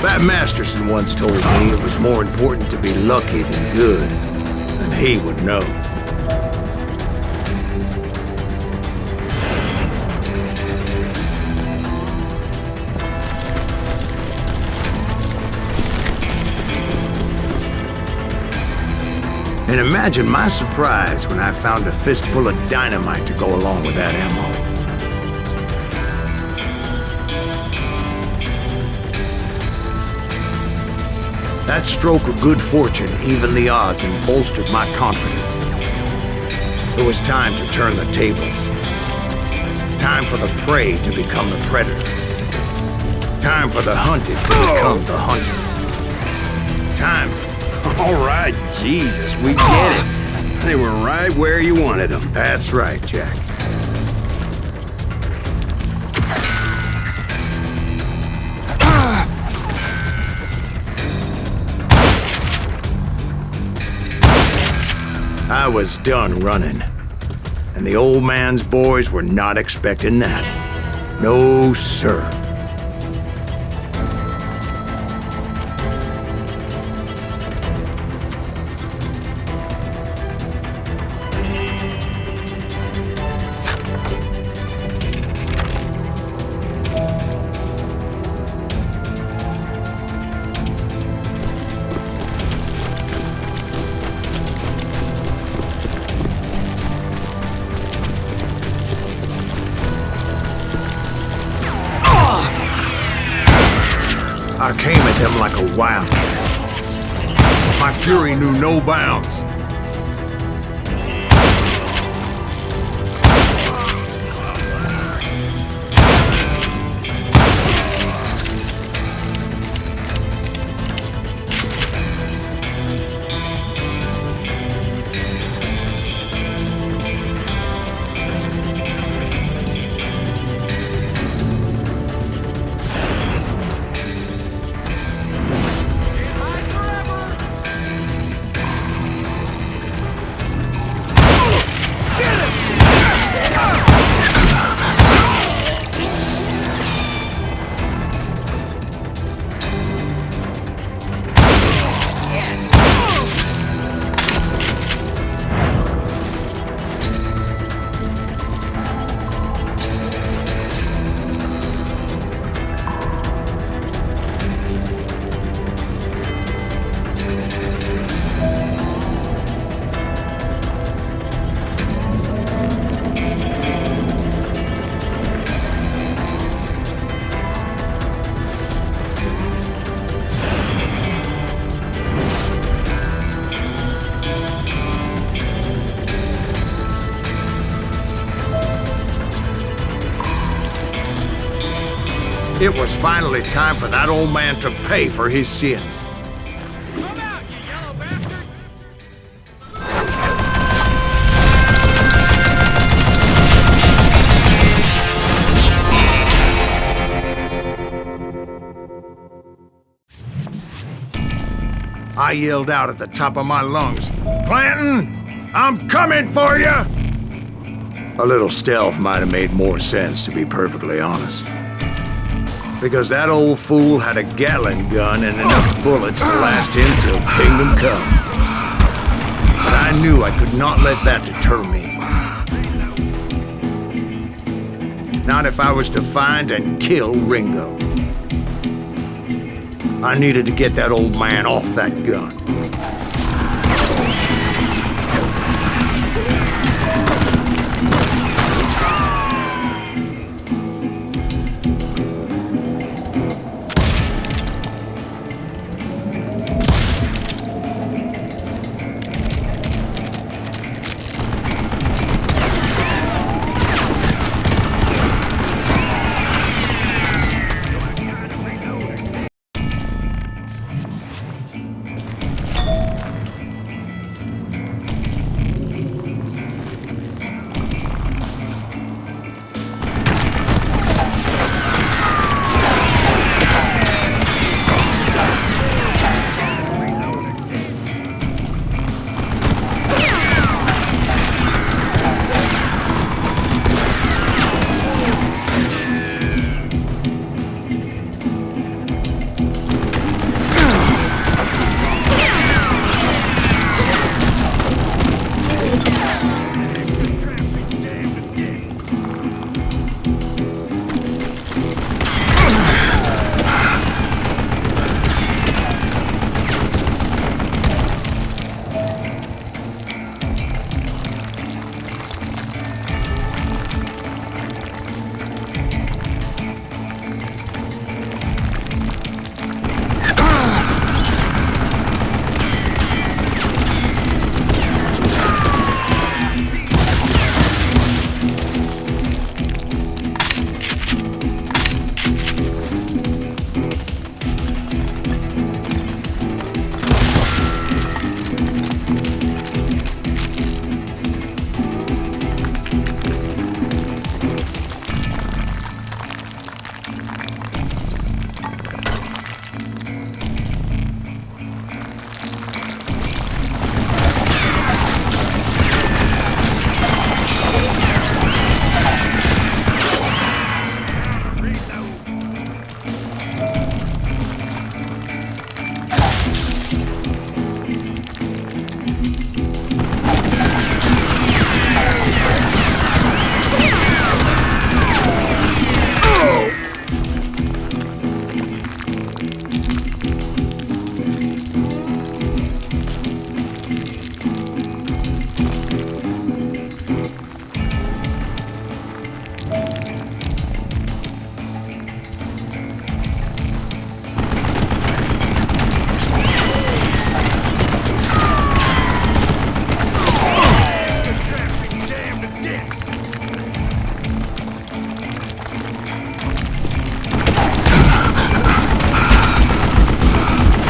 Bat Masterson once told me it was more important to be lucky than good, and he would know. And imagine my surprise when I found a fistful of dynamite to go along with that ammo. That stroke of good fortune evened the odds and bolstered my confidence. It was time to turn the tables. Time for the prey to become the predator. Time for the hunted to become the hunter. Time. All right, Jesus, we get it. They were right where you wanted them. That's right, Jack. I was done running, and the old man's boys were not expecting that. No, sir. I came at them like a wildcat. My fury knew no bounds. It was finally time for that old man to pay for his sins. Come out, you yellow bastard! I yelled out at the top of my lungs, "Clanton, I'm coming for you!" A little stealth might have made more sense, to be perfectly honest. Because that old fool had a Gatling gun and enough bullets to last him till kingdom come. But I knew I could not let that deter me. Not if I was to find and kill Ringo. I needed to get that old man off that gun.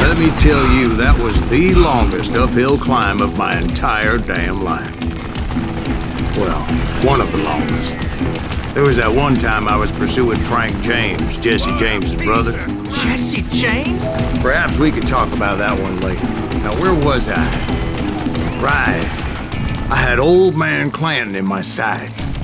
Let me tell you, that was the longest uphill climb of my entire damn life. Well, one of the longest. There was that one time I was pursuing Frank James, Jesse James's brother. Jesse James? Perhaps we could talk about that one later. Now, where was I? Right. I had old man Clanton in my sights.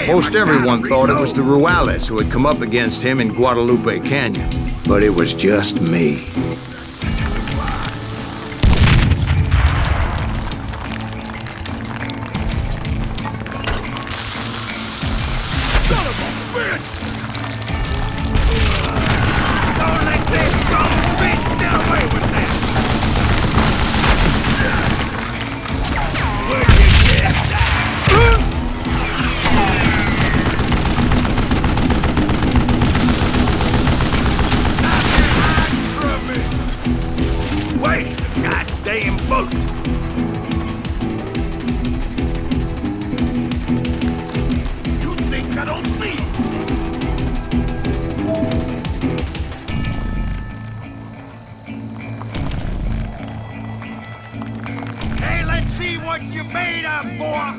Most everyone thought it was the Ruales who had come up against him in Guadalupe Canyon, but it was just me. What you made of, boy?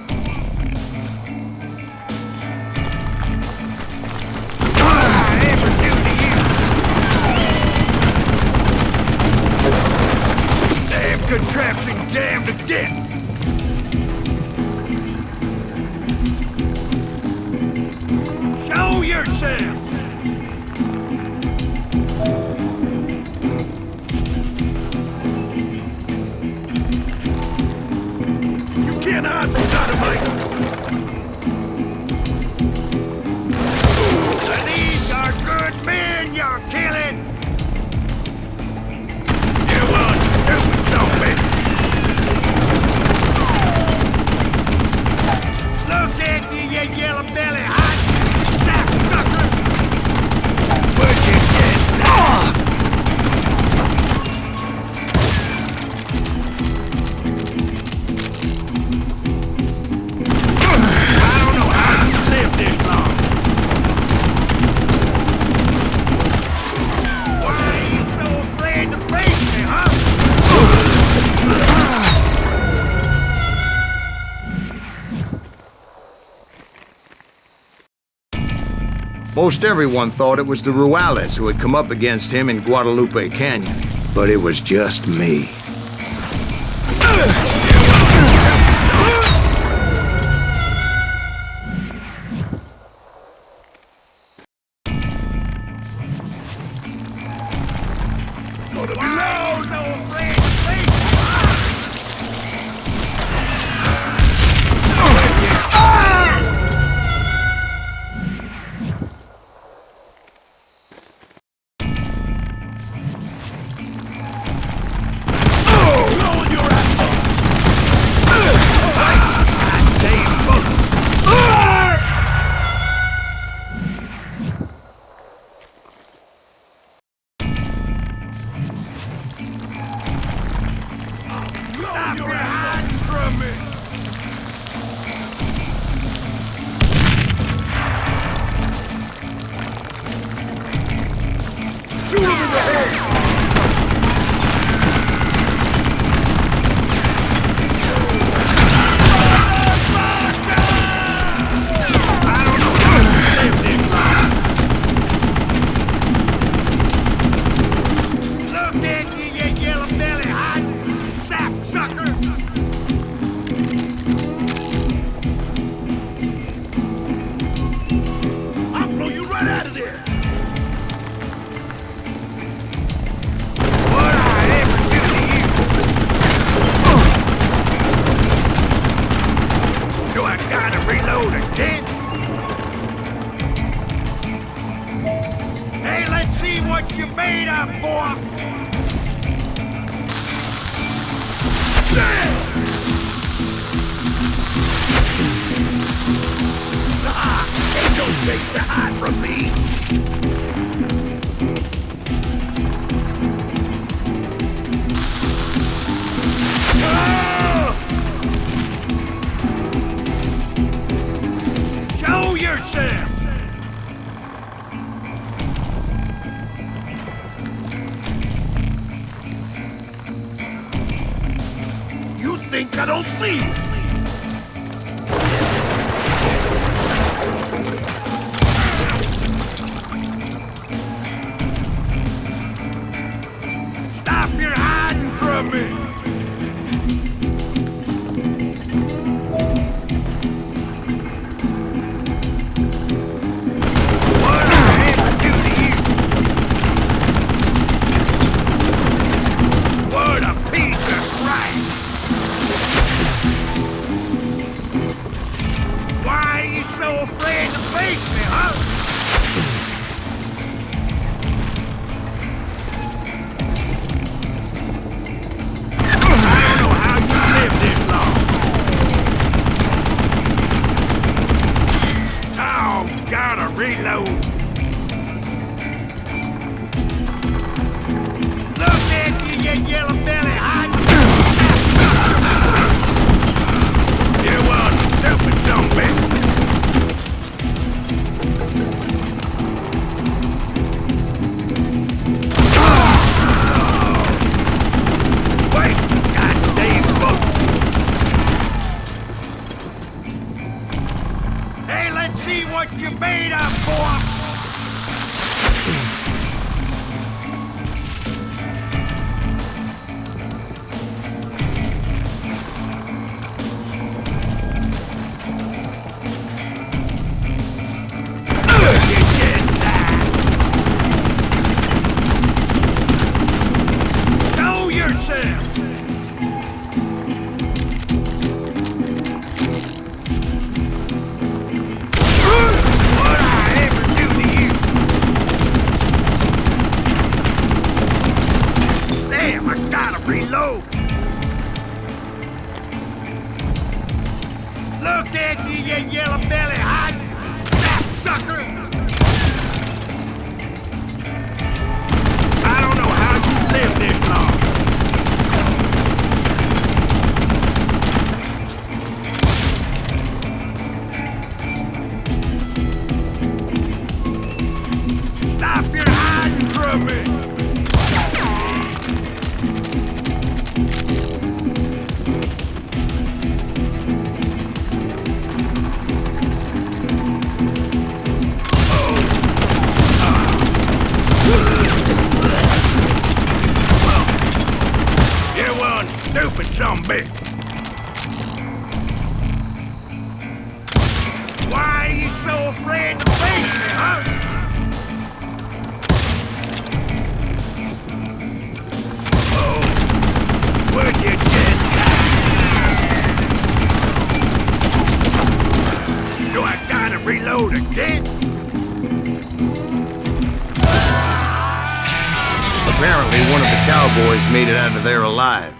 What I ever do to you? Damn contraption, damn to death. Show yourself. Can't hide from dynamite! These are good men you're killing! You want stupid zombie! Look at you, you yellow belly hot sap sucker! Where'd you get that? Most everyone thought it was the Ruales who had come up against him in Guadalupe Canyon, but it was just me. I don't see you! Stop your hiding from me! so afraid to face me, huh? Gotta reload. Look at you yellow belly hot. You one stupid zombie. Wait, goddamn book. Hey, let's see what you made of, boy! You did that! Show yourself! Reload! Look at you, you yellow belly hot sapsucker! I don't know how you live this long. Stop your hiding from me! Stupid zombie! Why are you so afraid to face me, huh? Oh, would you just do I gotta reload again? Apparently, one of the cowboys made it out of there alive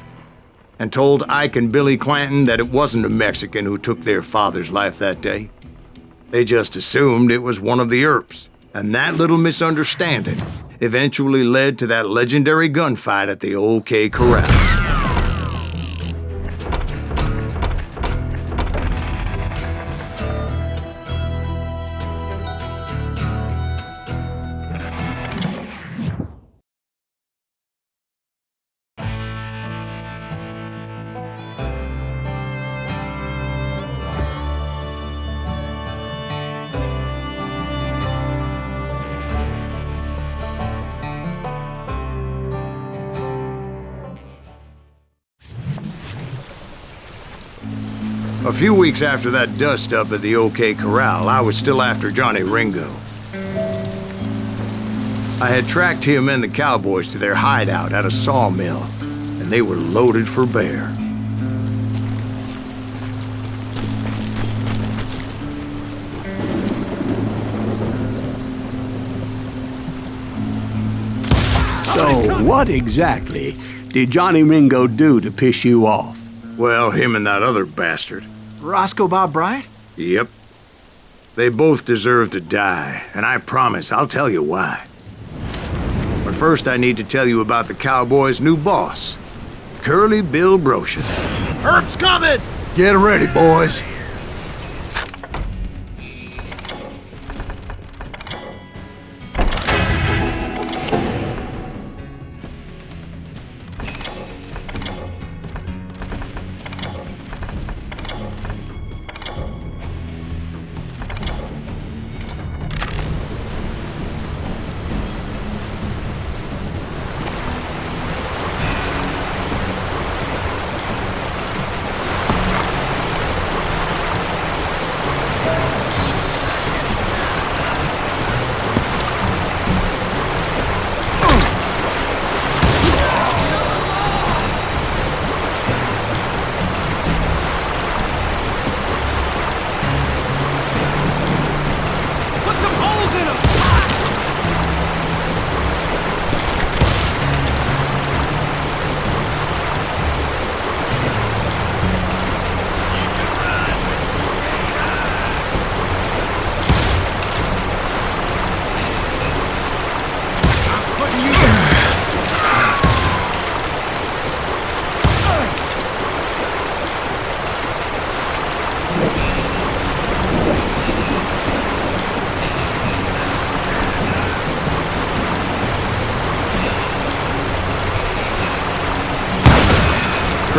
and told Ike and Billy Clanton that it wasn't a Mexican who took their father's life that day. They just assumed it was one of the Earps, and that little misunderstanding eventually led to that legendary gunfight at the OK Corral. A few weeks after that dust-up at the OK Corral, I was still after Johnny Ringo. I had tracked him and the cowboys to their hideout at a sawmill, and they were loaded for bear. So, what exactly did Johnny Ringo do to piss you off? Well, him and that other bastard. Roscoe Bob Bryant? Yep. They both deserve to die, and I promise I'll tell you why. But first I need to tell you about the cowboys' new boss, Curly Bill Brocious. Herb's coming! Get ready, boys.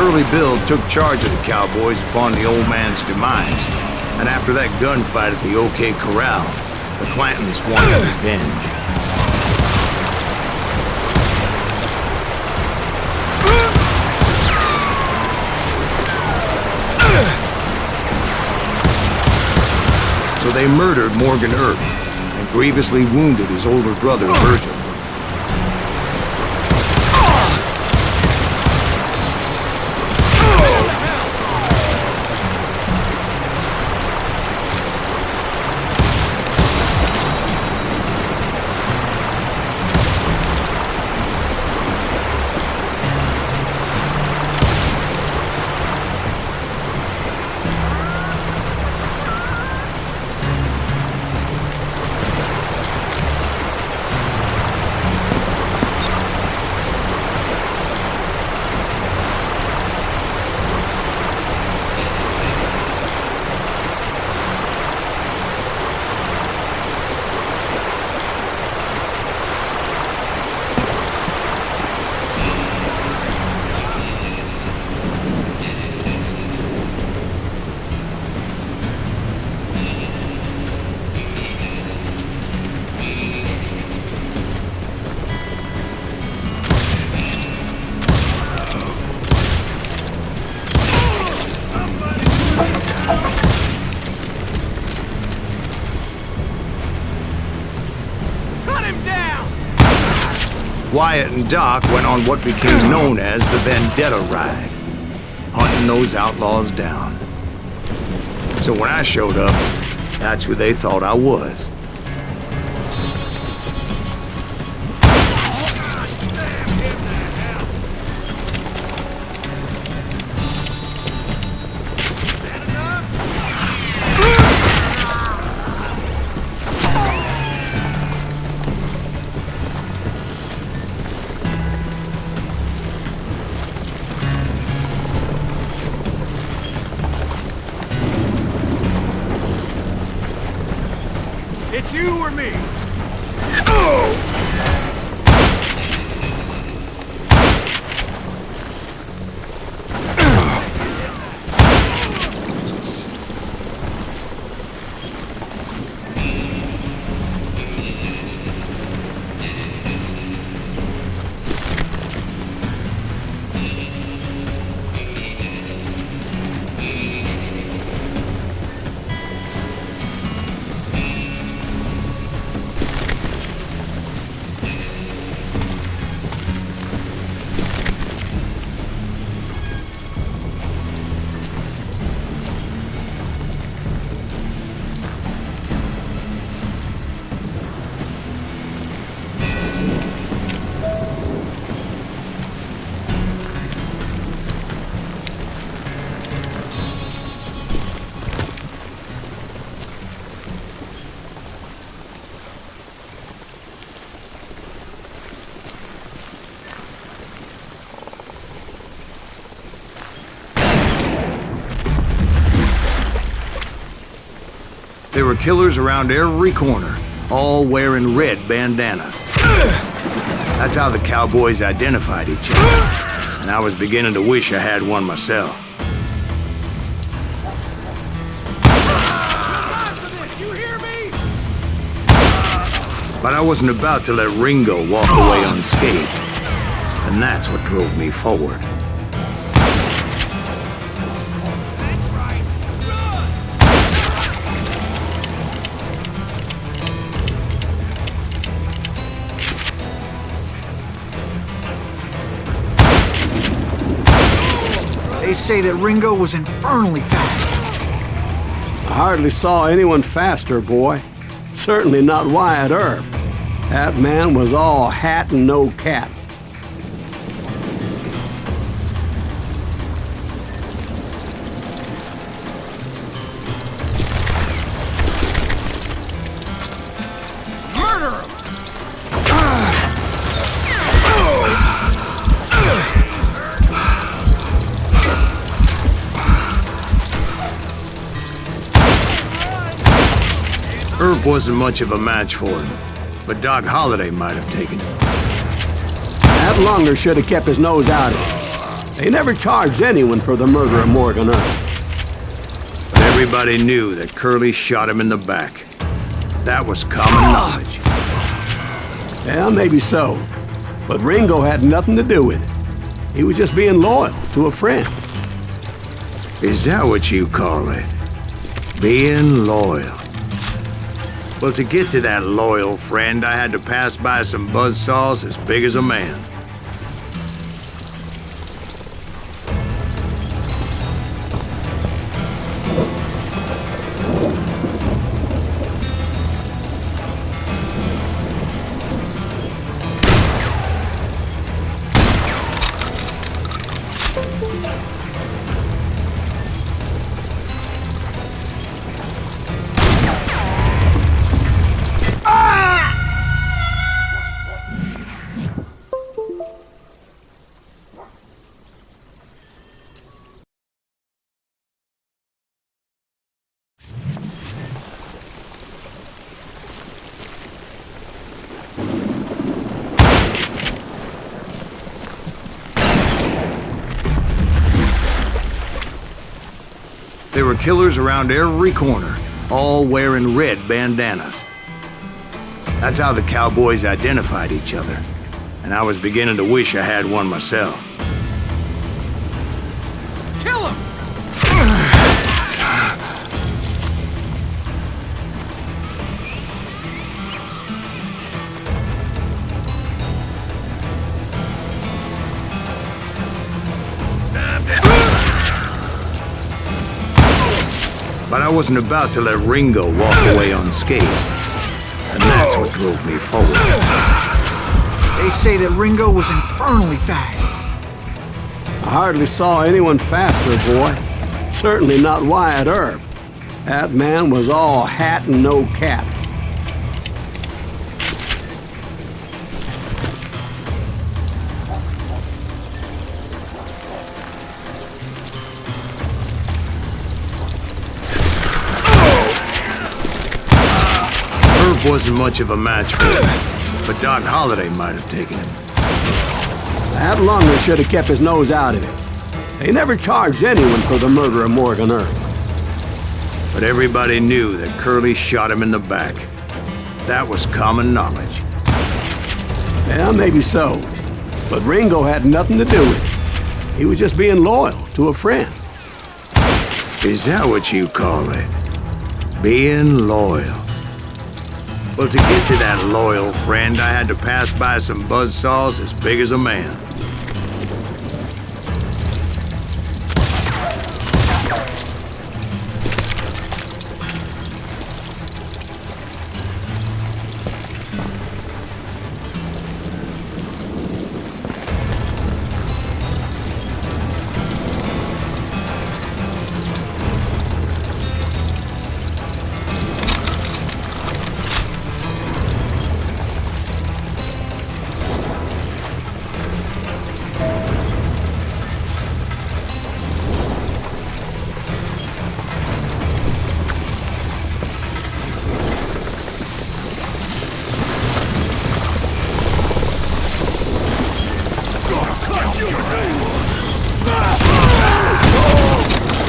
Burly Bill took charge of the cowboys upon the old man's demise, and after that gunfight at the OK Corral, the Clantons wanted revenge. So they murdered Morgan Earp and grievously wounded his older brother, Virgil. Wyatt and Doc went on what became known as the Vendetta Ride, hunting those outlaws down. So when I showed up, that's who they thought I was. It's you or me. There were killers around every corner, all wearing red bandanas. That's how the cowboys identified each other, and I was beginning to wish I had one myself. You hear me? But I wasn't about to let Ringo walk away unscathed, and that's what drove me forward. They say that Ringo was infernally fast. I hardly saw anyone faster, boy. Certainly not Wyatt Earp. That man was all hat and no cap. Murder him! Earp wasn't much of a match for him, but Doc Holliday might have taken him. That Longer should have kept his nose out of it. They never charged anyone for the murder of Morgan Earp. But everybody knew that Curly shot him in the back. That was common knowledge. Yeah, maybe so. But Ringo had nothing to do with it. He was just being loyal to a friend. Is that what you call it? Being loyal? Well, to get to that loyal friend, I had to pass by some buzzsaws as big as a man. There were killers around every corner, all wearing red bandanas. That's how the cowboys identified each other, and I was beginning to wish I had one myself. Kill him! But I wasn't about to let Ringo walk away unscathed. And that's what drove me forward. They say that Ringo was infernally fast. I hardly saw anyone faster, boy. Certainly not Wyatt Earp. That man was all hat and no cap. Wasn't much of a match for him, but Doc Holliday might have taken him. That lunger should have kept his nose out of it. They never charged anyone for the murder of Morgan Earp. But everybody knew that Curly shot him in the back. That was common knowledge. Yeah, maybe so. But Ringo had nothing to do with it. He was just being loyal to a friend. Is that what you call it? Being loyal? Well, to get to that loyal friend, I had to pass by some buzzsaws as big as a man.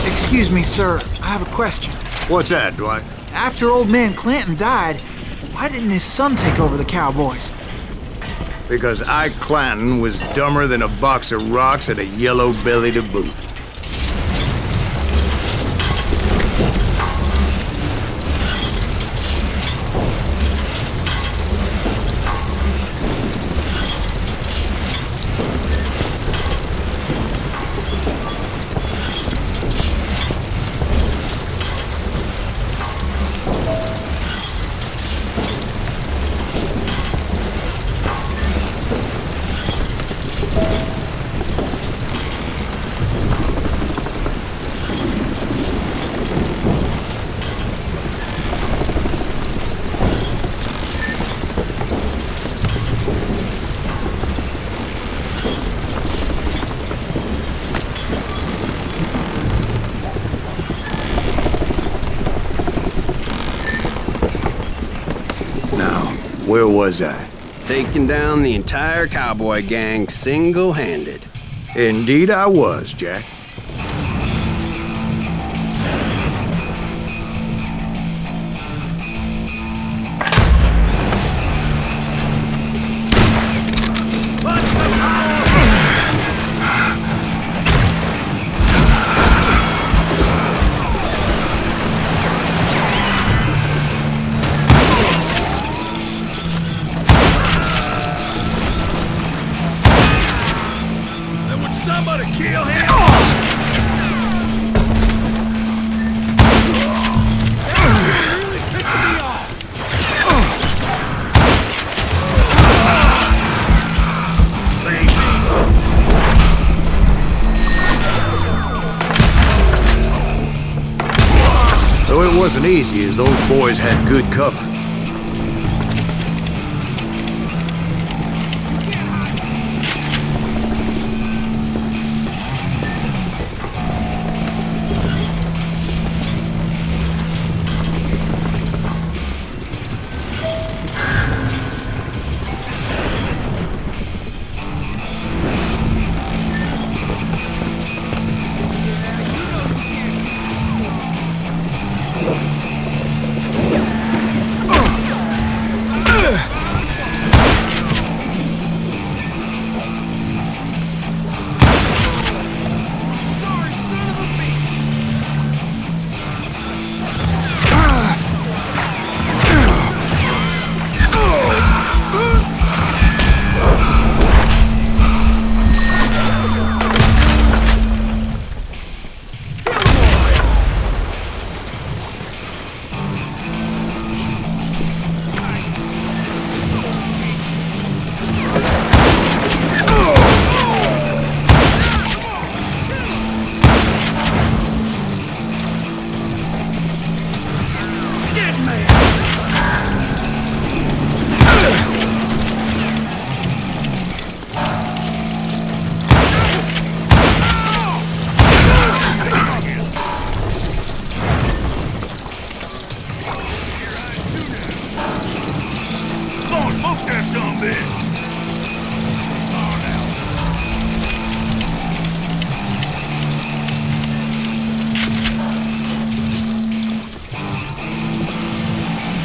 Excuse me, sir. I have a question. What's that, Dwight? After old man Clanton died, why didn't his son take over the Cowboys? Because Ike Clanton was dumber than a box of rocks and a yellow belly to boot. Where was I? Taking down the entire cowboy gang single-handed. Indeed I was, Jack. Somebody kill him! Really pissing me off! Though it wasn't easy, as those boys had good cover.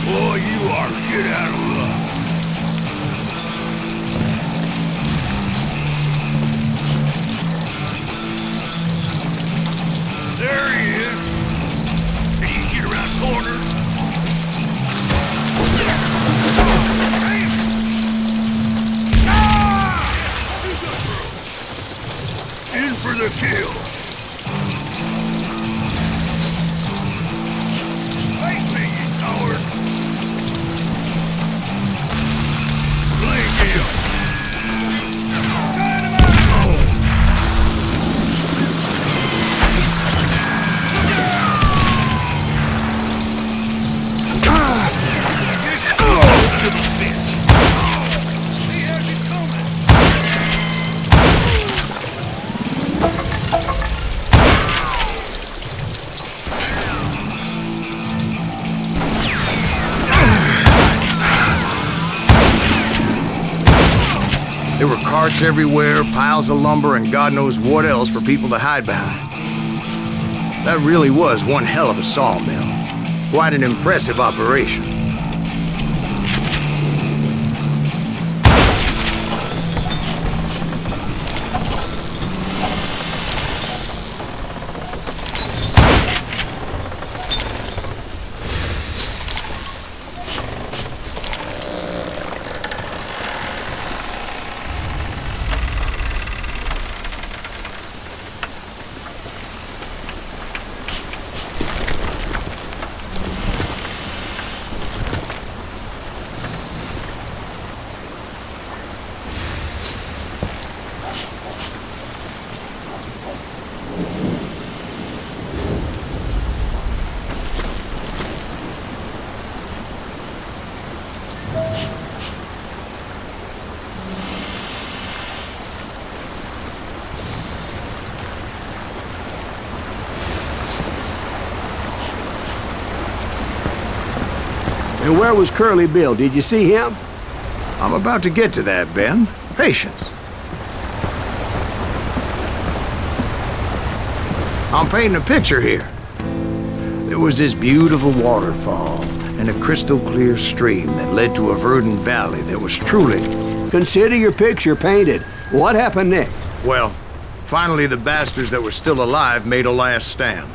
Boy, you are shit out of luck. There he is. Can you shoot around corners? In for the kill. Face me, you coward. Blame him. There were carts everywhere, piles of lumber, and God knows what else for people to hide behind. That really was one hell of a sawmill. Quite an impressive operation. And where was Curly Bill? Did you see him? I'm about to get to that, Ben. Patience. I'm painting a picture here. There was this beautiful waterfall and a crystal clear stream that led to a verdant valley that was truly... Consider your picture painted. What happened next? Well, finally the bastards that were still alive made a last stand.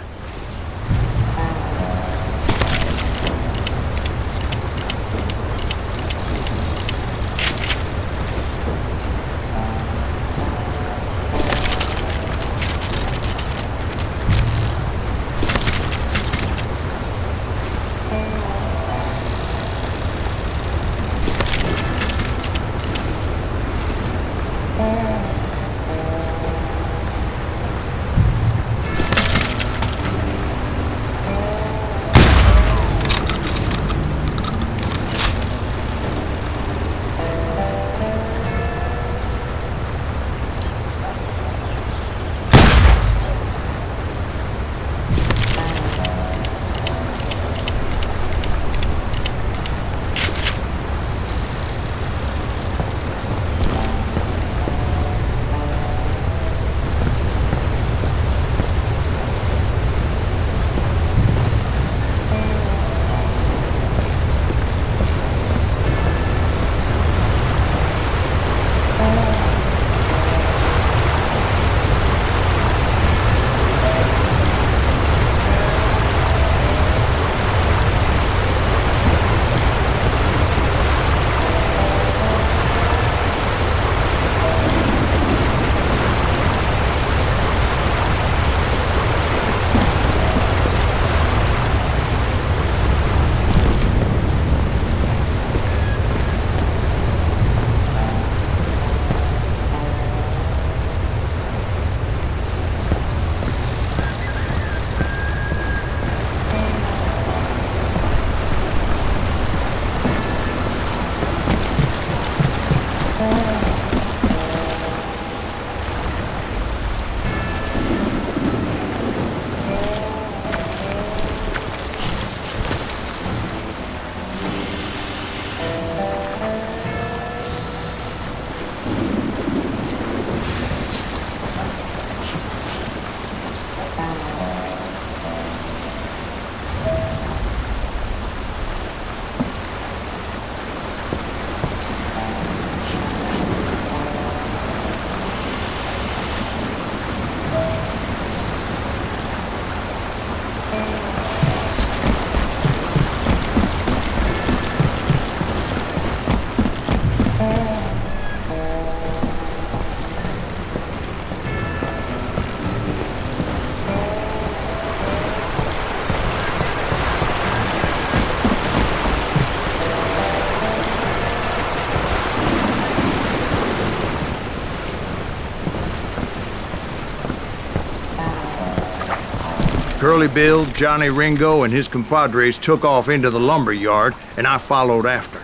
Curly Bill, Johnny Ringo, and his compadres took off into the lumber yard, and I followed after.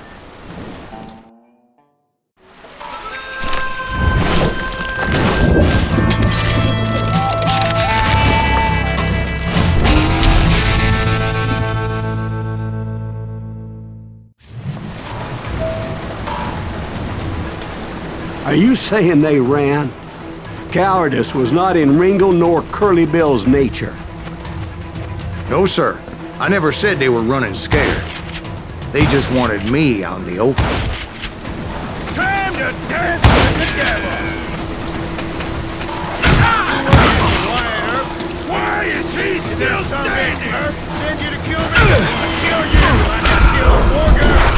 Are you saying they ran? Cowardice was not in Ringo nor Curly Bill's nature. No, sir. I never said they were running scared. They just wanted me out in the open. Time to dance with the devil! Why is he still standing? Send you to kill me? I kill you! I kill Morgan!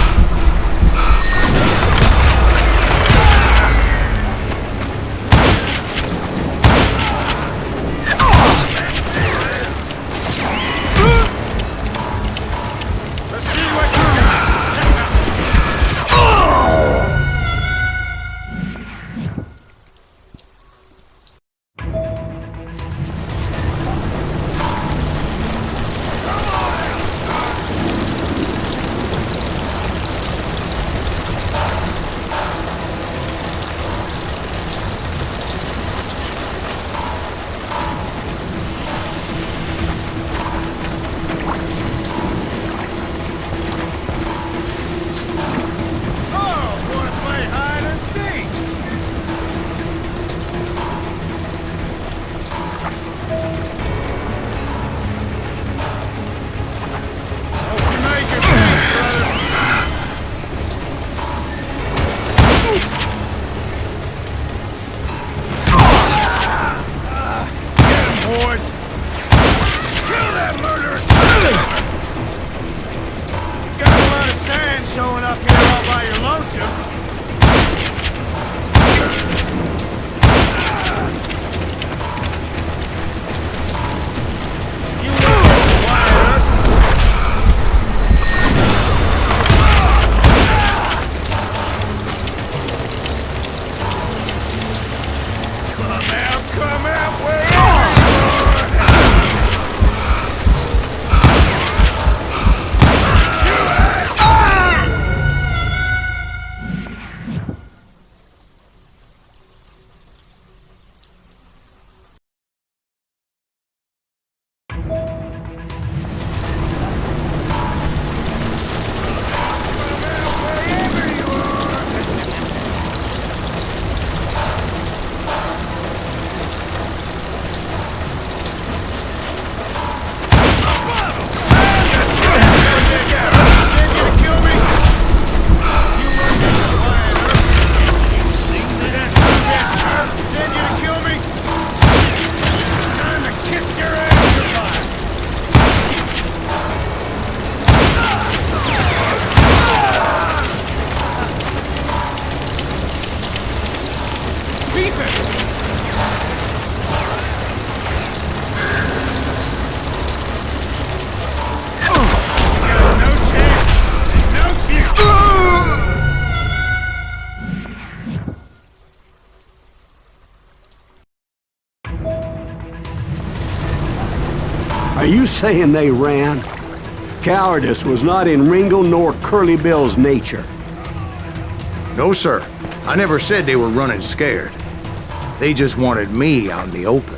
been showing up here all by your lonesome. You were wired. Come out, wherever you Are you saying they ran? Cowardice was not in Ringo nor Curly Bill's nature. No, sir. I never said they were running scared. They just wanted me out in the open.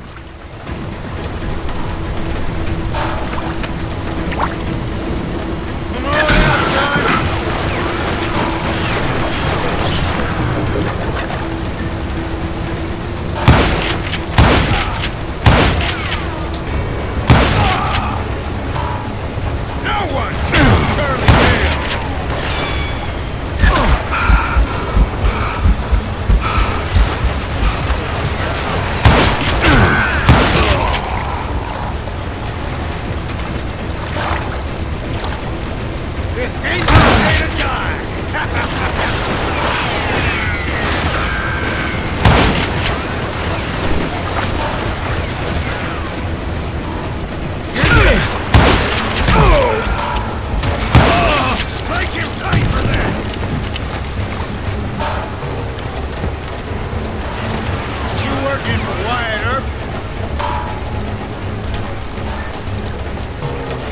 This ain't the way to die! Make him pay for that! You working for Wyatt Earp?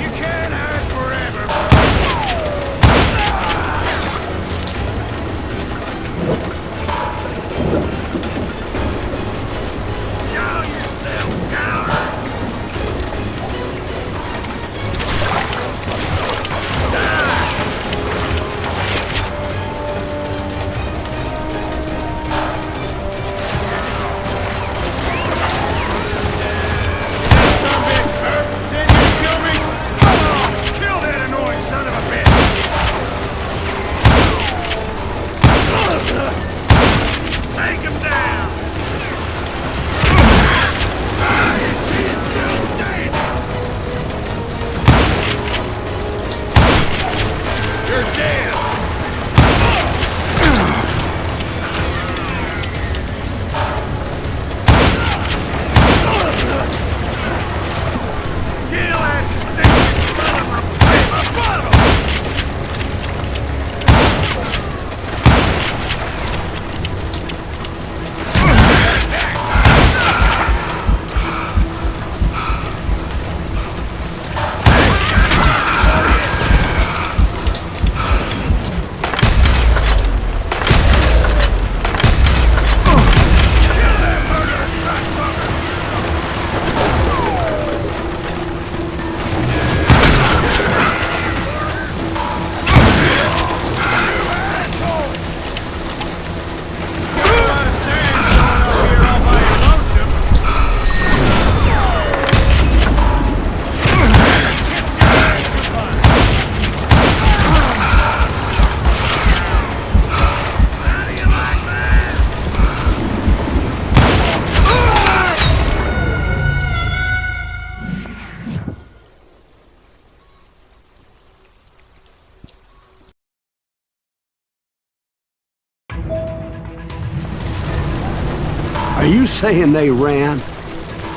You can't hide forever. you saying they ran?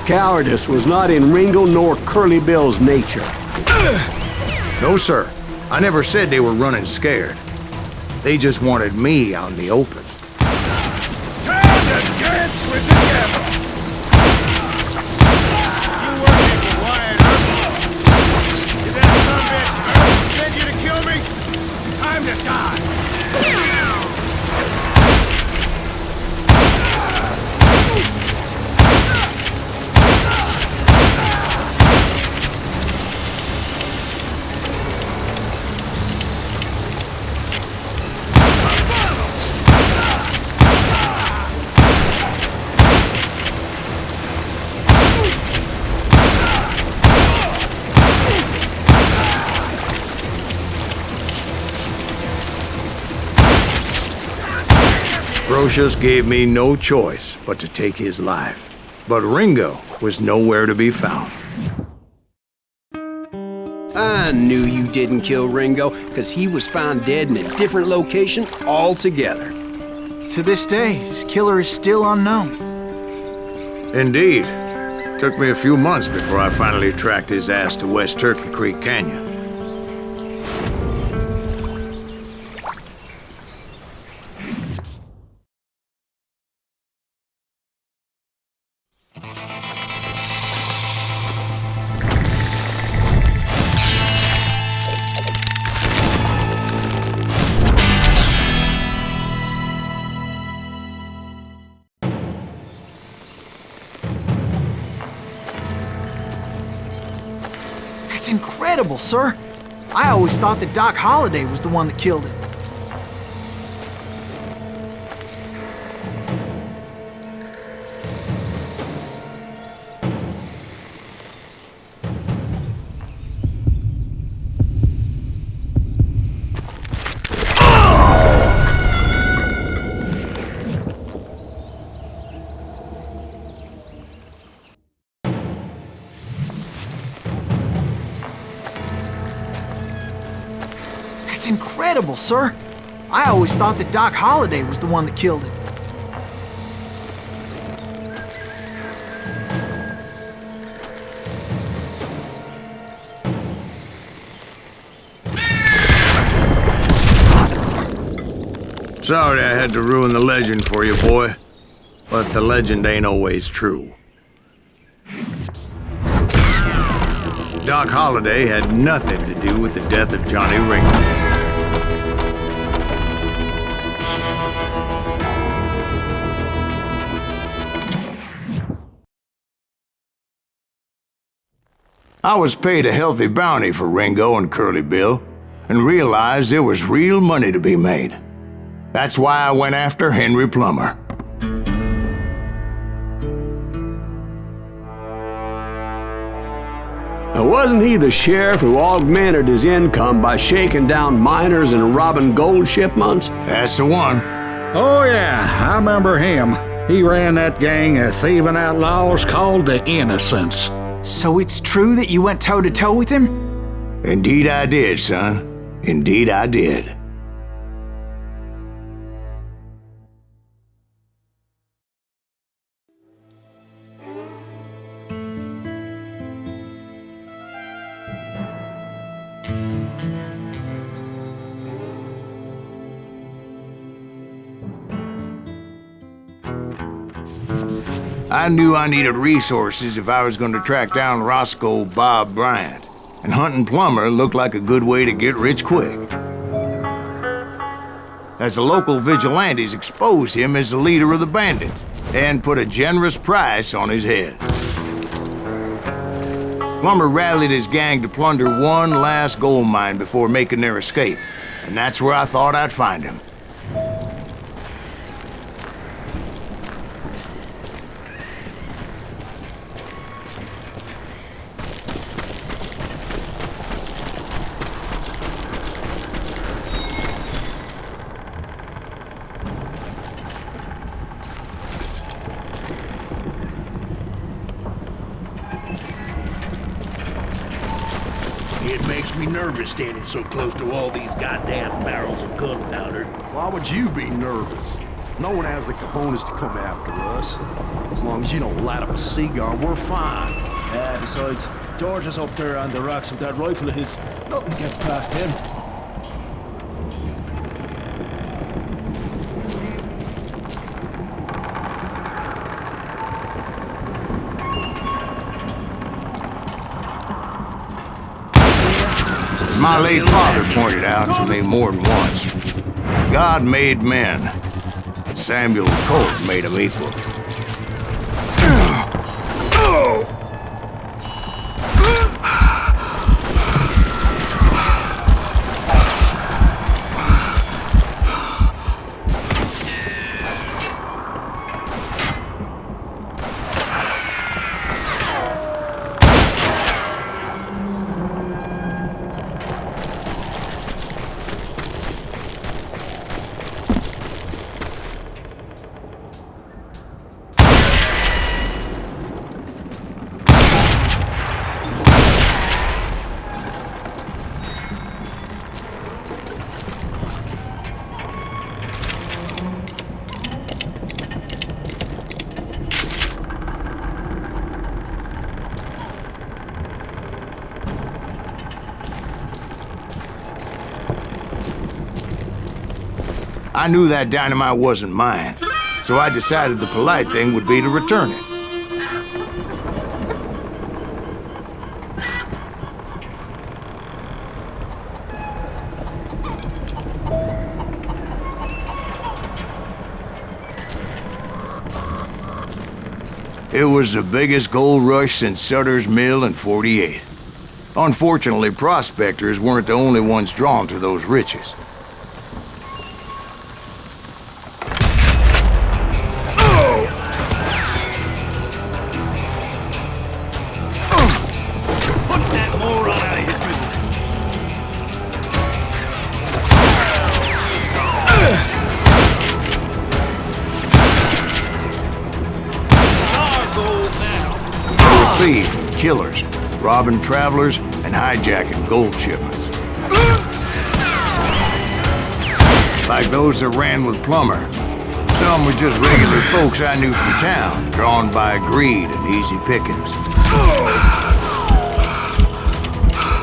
Cowardice was not in Ringo nor Curly Bill's nature. No, sir. I never said they were running scared. They just wanted me out in the open. Time to dance with the devil! You working for Wyatt Earp? Did that son of a bitch send you to kill me? Time to die! Brocious gave me no choice but to take his life. But Ringo was nowhere to be found. I knew you didn't kill Ringo, because he was found dead in a different location altogether. To this day, his killer is still unknown. Indeed. Took me a few months before I finally tracked his ass to West Turkey Creek Canyon. That's incredible, sir. I always thought that Doc Holliday was the one that killed him. That's incredible, sir. I always thought that Doc Holliday was the one that killed him. Sorry I had to ruin the legend for you, boy. But the legend ain't always true. Doc Holliday had nothing to do with the death of Johnny Ringo. I was paid a healthy bounty for Ringo and Curly Bill, and realized there was real money to be made. That's why I went after Henry Plummer. Now, wasn't he the sheriff who augmented his income by shaking down miners and robbing gold shipments? That's the one. Oh, yeah, I remember him. He ran that gang of thieving outlaws called the Innocents. So it's true that you went toe-to-toe with him? Indeed I did, son. Indeed I did. I knew I needed resources if I was going to track down Roscoe Bob Bryant, and hunting Plummer looked like a good way to get rich quick. As the local vigilantes exposed him as the leader of the bandits, and put a generous price on his head. Plummer rallied his gang to plunder one last gold mine before making their escape, and that's where I thought I'd find him. It makes me nervous standing so close to all these goddamn barrels of gunpowder. Why would you be nervous? No one has the cojones to come after us. As long as you don't light up a cigar, we're fine. Yeah, besides, George is up there on the rocks with that rifle of his. Nothing gets past him. My late father pointed out to me more than once. God made men, and Samuel Colt made them equal. I knew that dynamite wasn't mine, so I decided the polite thing would be to return it. It was the biggest gold rush since Sutter's Mill in '48. Unfortunately, prospectors weren't the only ones drawn to those riches. Thieves and killers, robbing travelers and hijacking gold shipments. Like those that ran with Plummer. Some were just regular folks I knew from town, drawn by greed and easy pickings.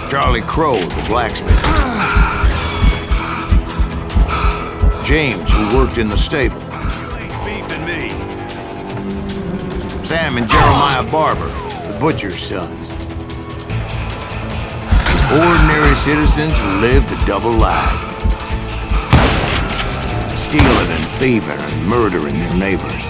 Charlie Crow, the blacksmith. James, who worked in the stable. Beefing me. Sam and Jeremiah Barber, butcher's sons. Ordinary citizens who lived a double life. Stealing and thieving and murdering their neighbors.